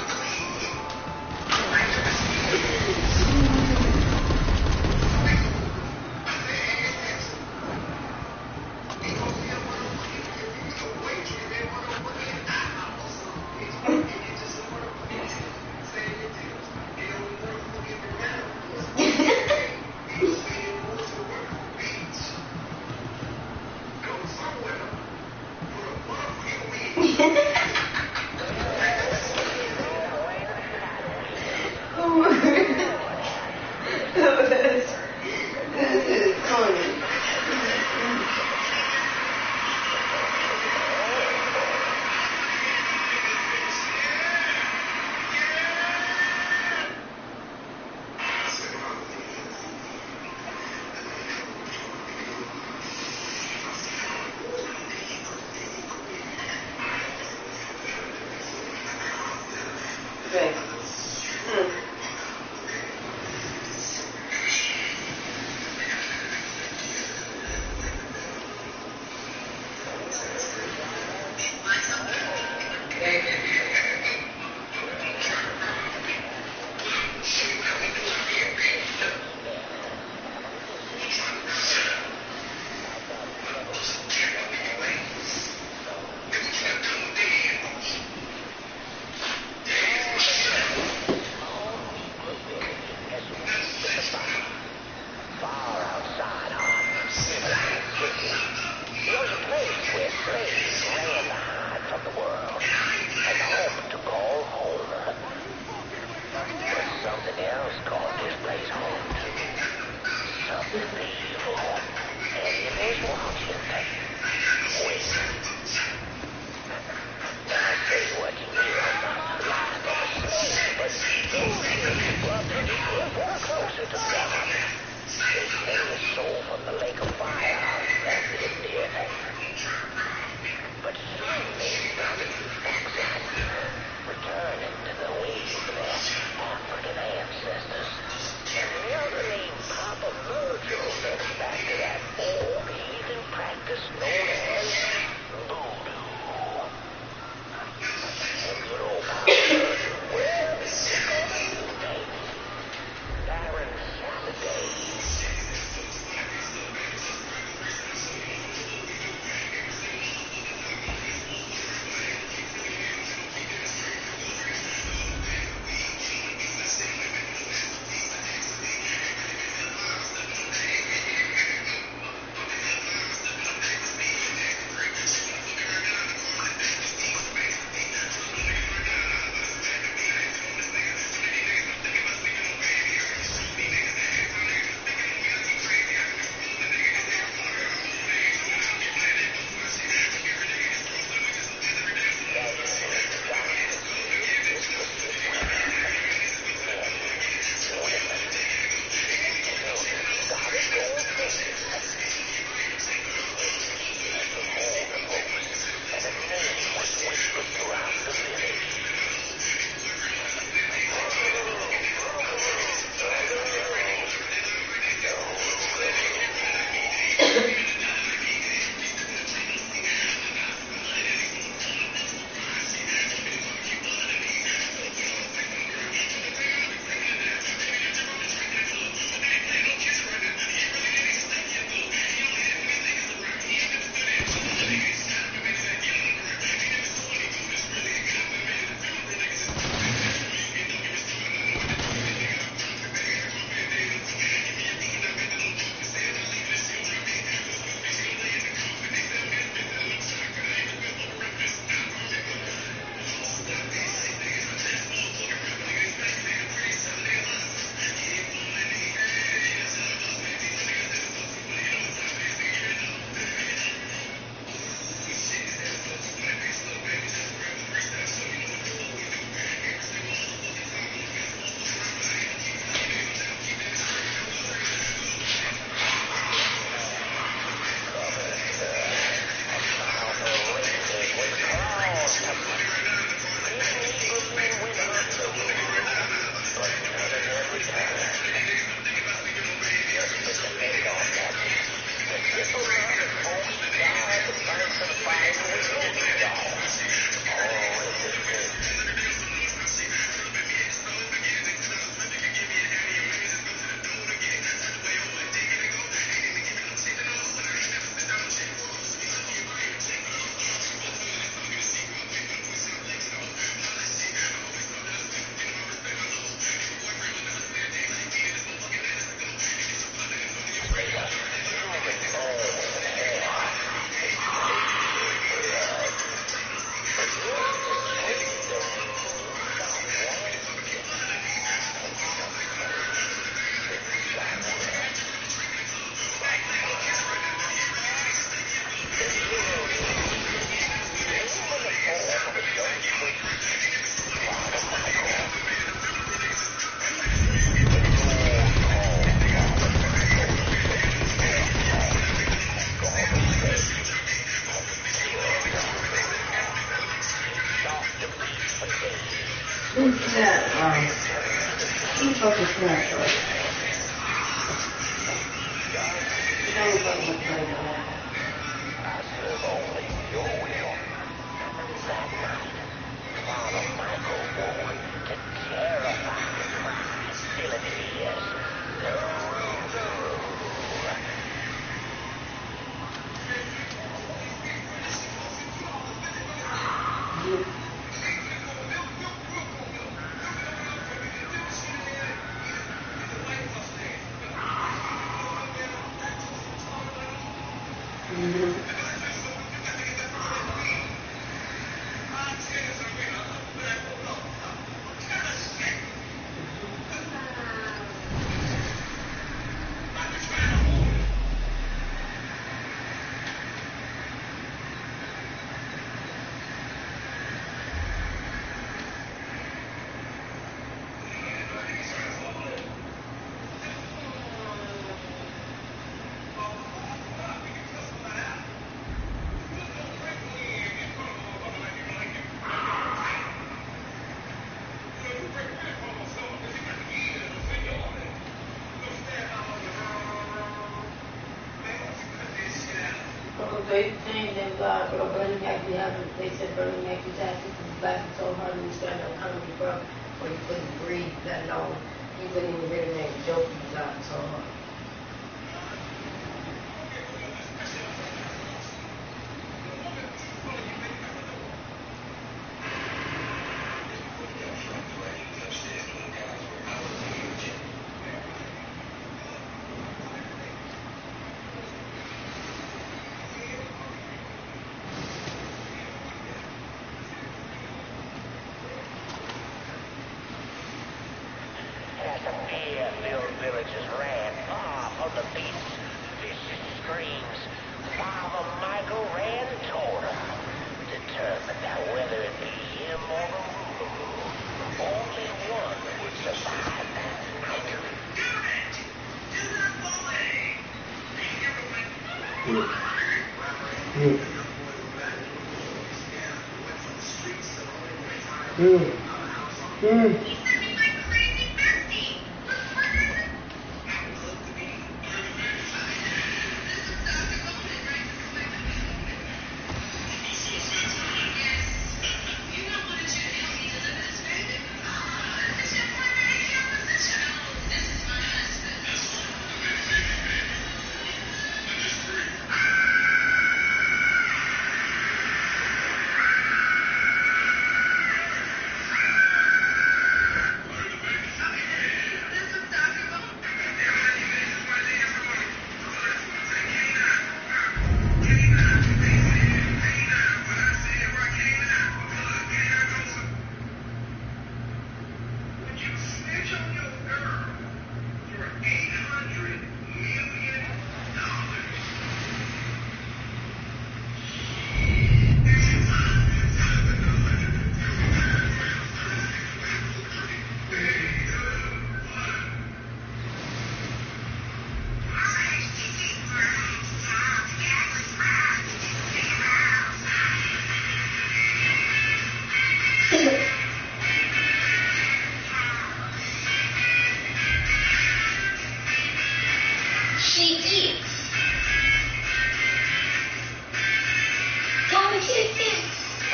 They changed them laws, but Bernie Mac, they said Bernie Mac was asking for black and so hard and stand up hungry, bro, or you couldn't breathe, let alone, you couldn't even really make a joke if you got so hard.
As the fear-filled villagers ran far from the beast's vicious screams, Father Michael ran toward her, determined that whether it be him or the ruler, only one would survive that night.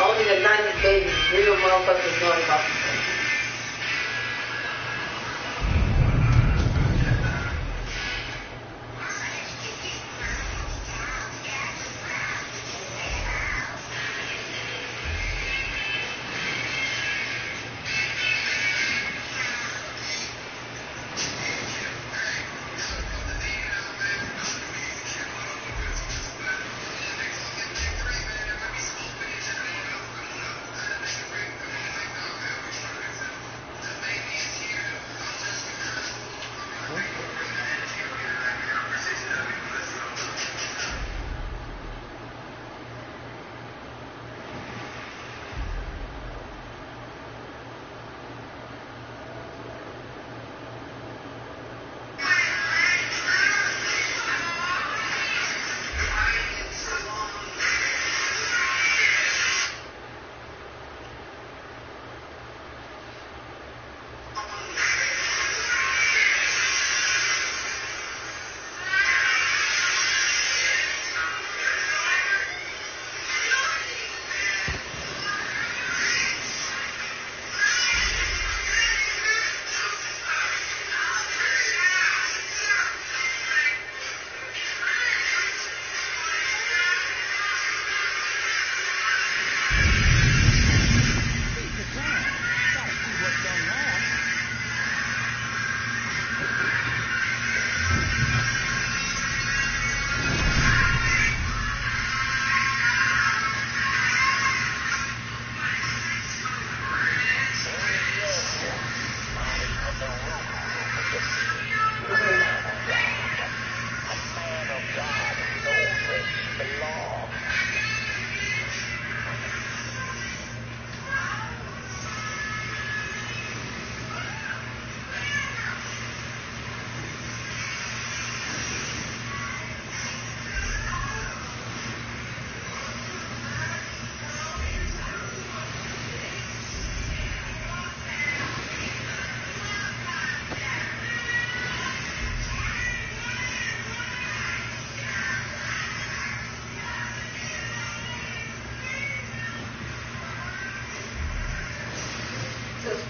Only the 90s babies, real motherfuckers know about this.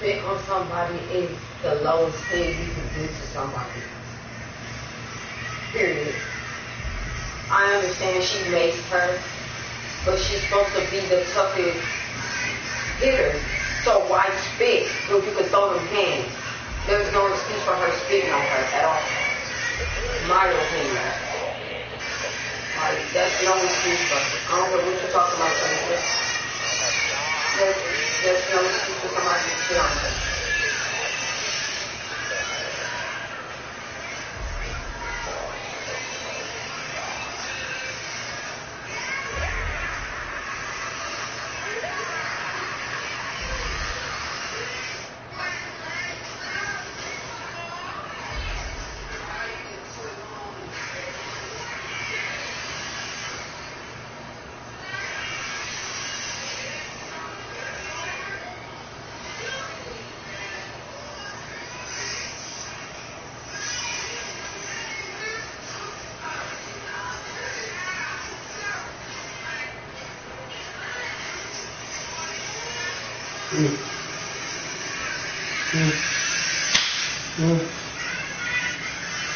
spit on somebody is the lowest thing you can do to somebody. Period. I understand she maced her, but she's supposed to be the toughest hitter. So why spit if you could throw them hands? There's no excuse for her spitting on her at all. My opinion. Like, that's no excuse for her. I don't care what you're talking about, there's no excuse for somebody to spit on her.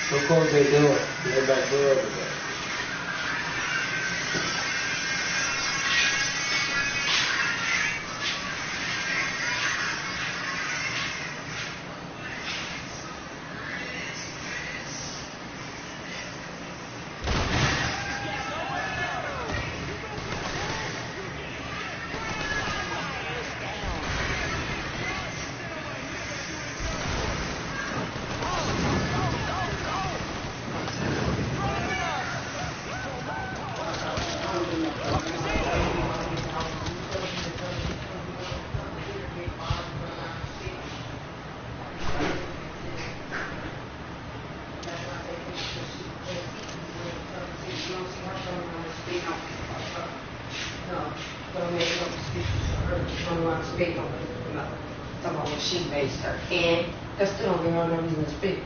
Of course they do it. They're back for everything. She maced her, and that still don't give her no reason to spit.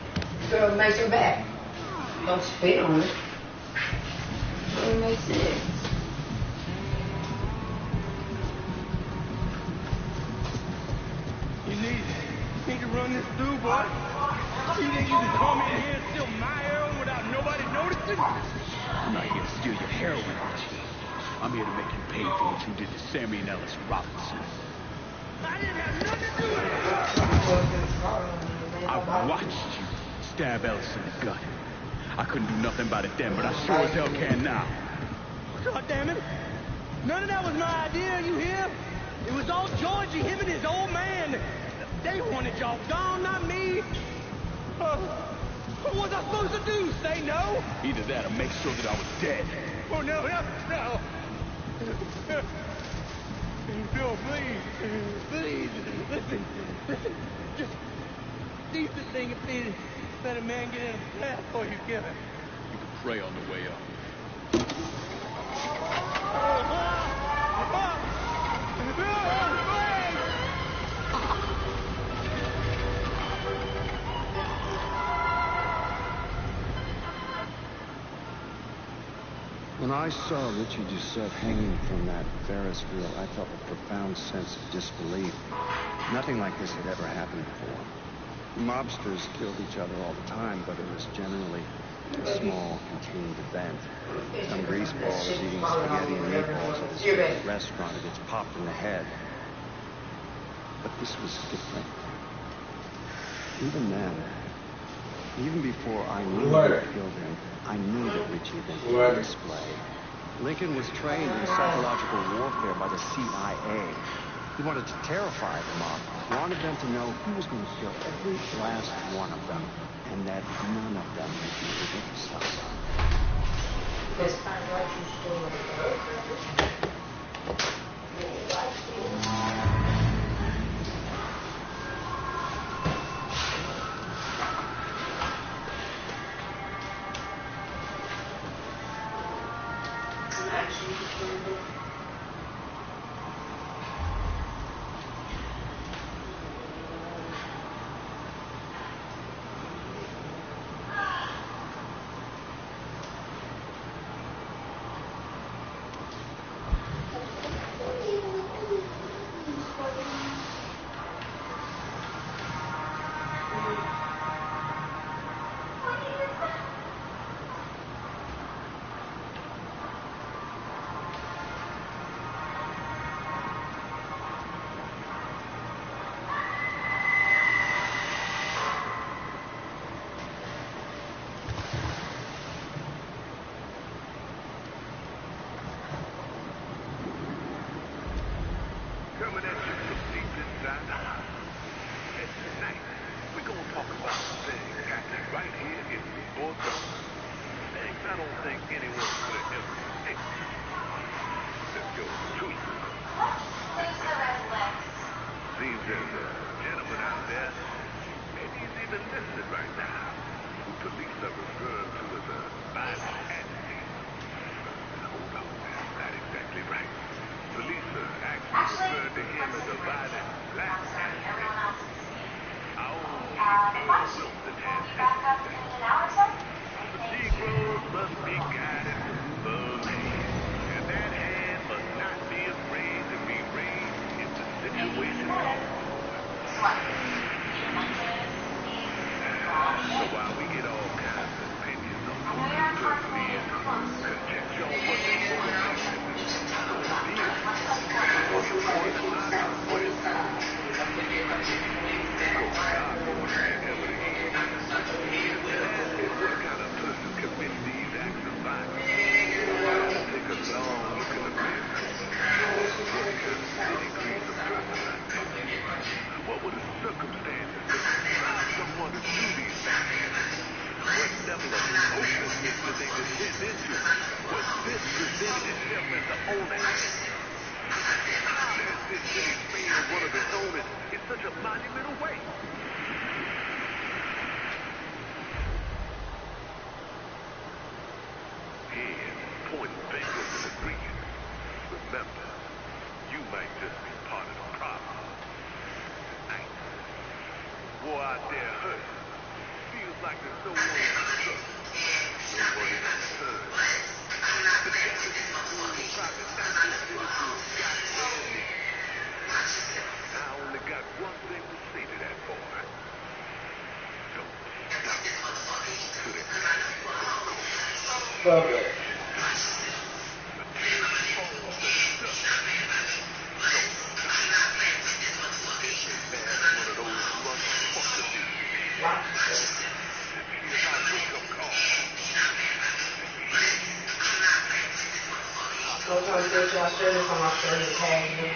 The girl makes her back. Don't spit on her. It doesn't make sense.
You need to run this through, boy. You think you can come in here and steal my heroin without nobody noticing?
I'm not here to steal your heroin, Richie. I'm here to make you pay for what you did to Sammy and Ellis Robinson.
I didn't have nothing to do with it.
I watched you stab Ellis in the gut. I couldn't do nothing about it then, but I sure as hell can now.
God damn it. None of that was my idea, you hear? It was all Georgie, him and his old man. They wanted y'all gone, not me. What was I supposed to do, say no?
Either that or make sure that I was dead.
Oh, no. No, please, listen. Just decent thing if they let a man get in a path before you give it.
You can pray on the way up.
When I saw Richie Doucette hanging from that Ferris wheel, I felt a profound sense of disbelief. Nothing like this had ever happened before. Mobsters killed each other all the time, but it was generally a small, contained event. Some greaseball is eating spaghetti and meatballs at his favorite restaurant and gets popped in the head. But this was different. Even then, even before I knew who killed him, I knew that Richie had been put on display. Lincoln was trained in psychological warfare by the CIA. He wanted to terrify the mob, wanted them to know he was going to kill every last one of them, and that none of them would be able to stop him.
This part right you still
Some of that shit from deep inside the house. And tonight, we're gonna talk about some things happening right here in Newport Beach. Things I don't think anyone could have ever predicted. Except yours truly. Seems there's a gentleman out there, maybe he's even listening right now, who police are referring to as a violent agitator. Hold on, that's not exactly right. Police are actually referring to him as a violent black agitator. Our own Chief Earl Wilson has that. The Negroes must be guided with love hand, and that hand must not be afraid to be raised if the situation calls for it. So while we get all kinds of opinions on what this person is, conjecture on what their motivation is going to be, it's important to ask the question. Go stop whatever it is. Ask me what kind of person commits these acts of violence. Take a long look in the mirror. What kind of pedigree a person like that? What were the circumstances that inspired someone to do these things? What level of hopelessness did they descend into when this presented itself as the only answer? How has this city failed one of its own in such a monumental way? Here, pointing fingers and agreeing. Remember, you might just be part of the problem. Tonight, war out there hurt. Feels like there's no one in struggle, no one in concern. The damage he's doing will probably knock this city to its goddamn knees. I only got one thing to say to that boy. Don't stop till the
Love it. Sometimes they try to share this on my shirt and tag me.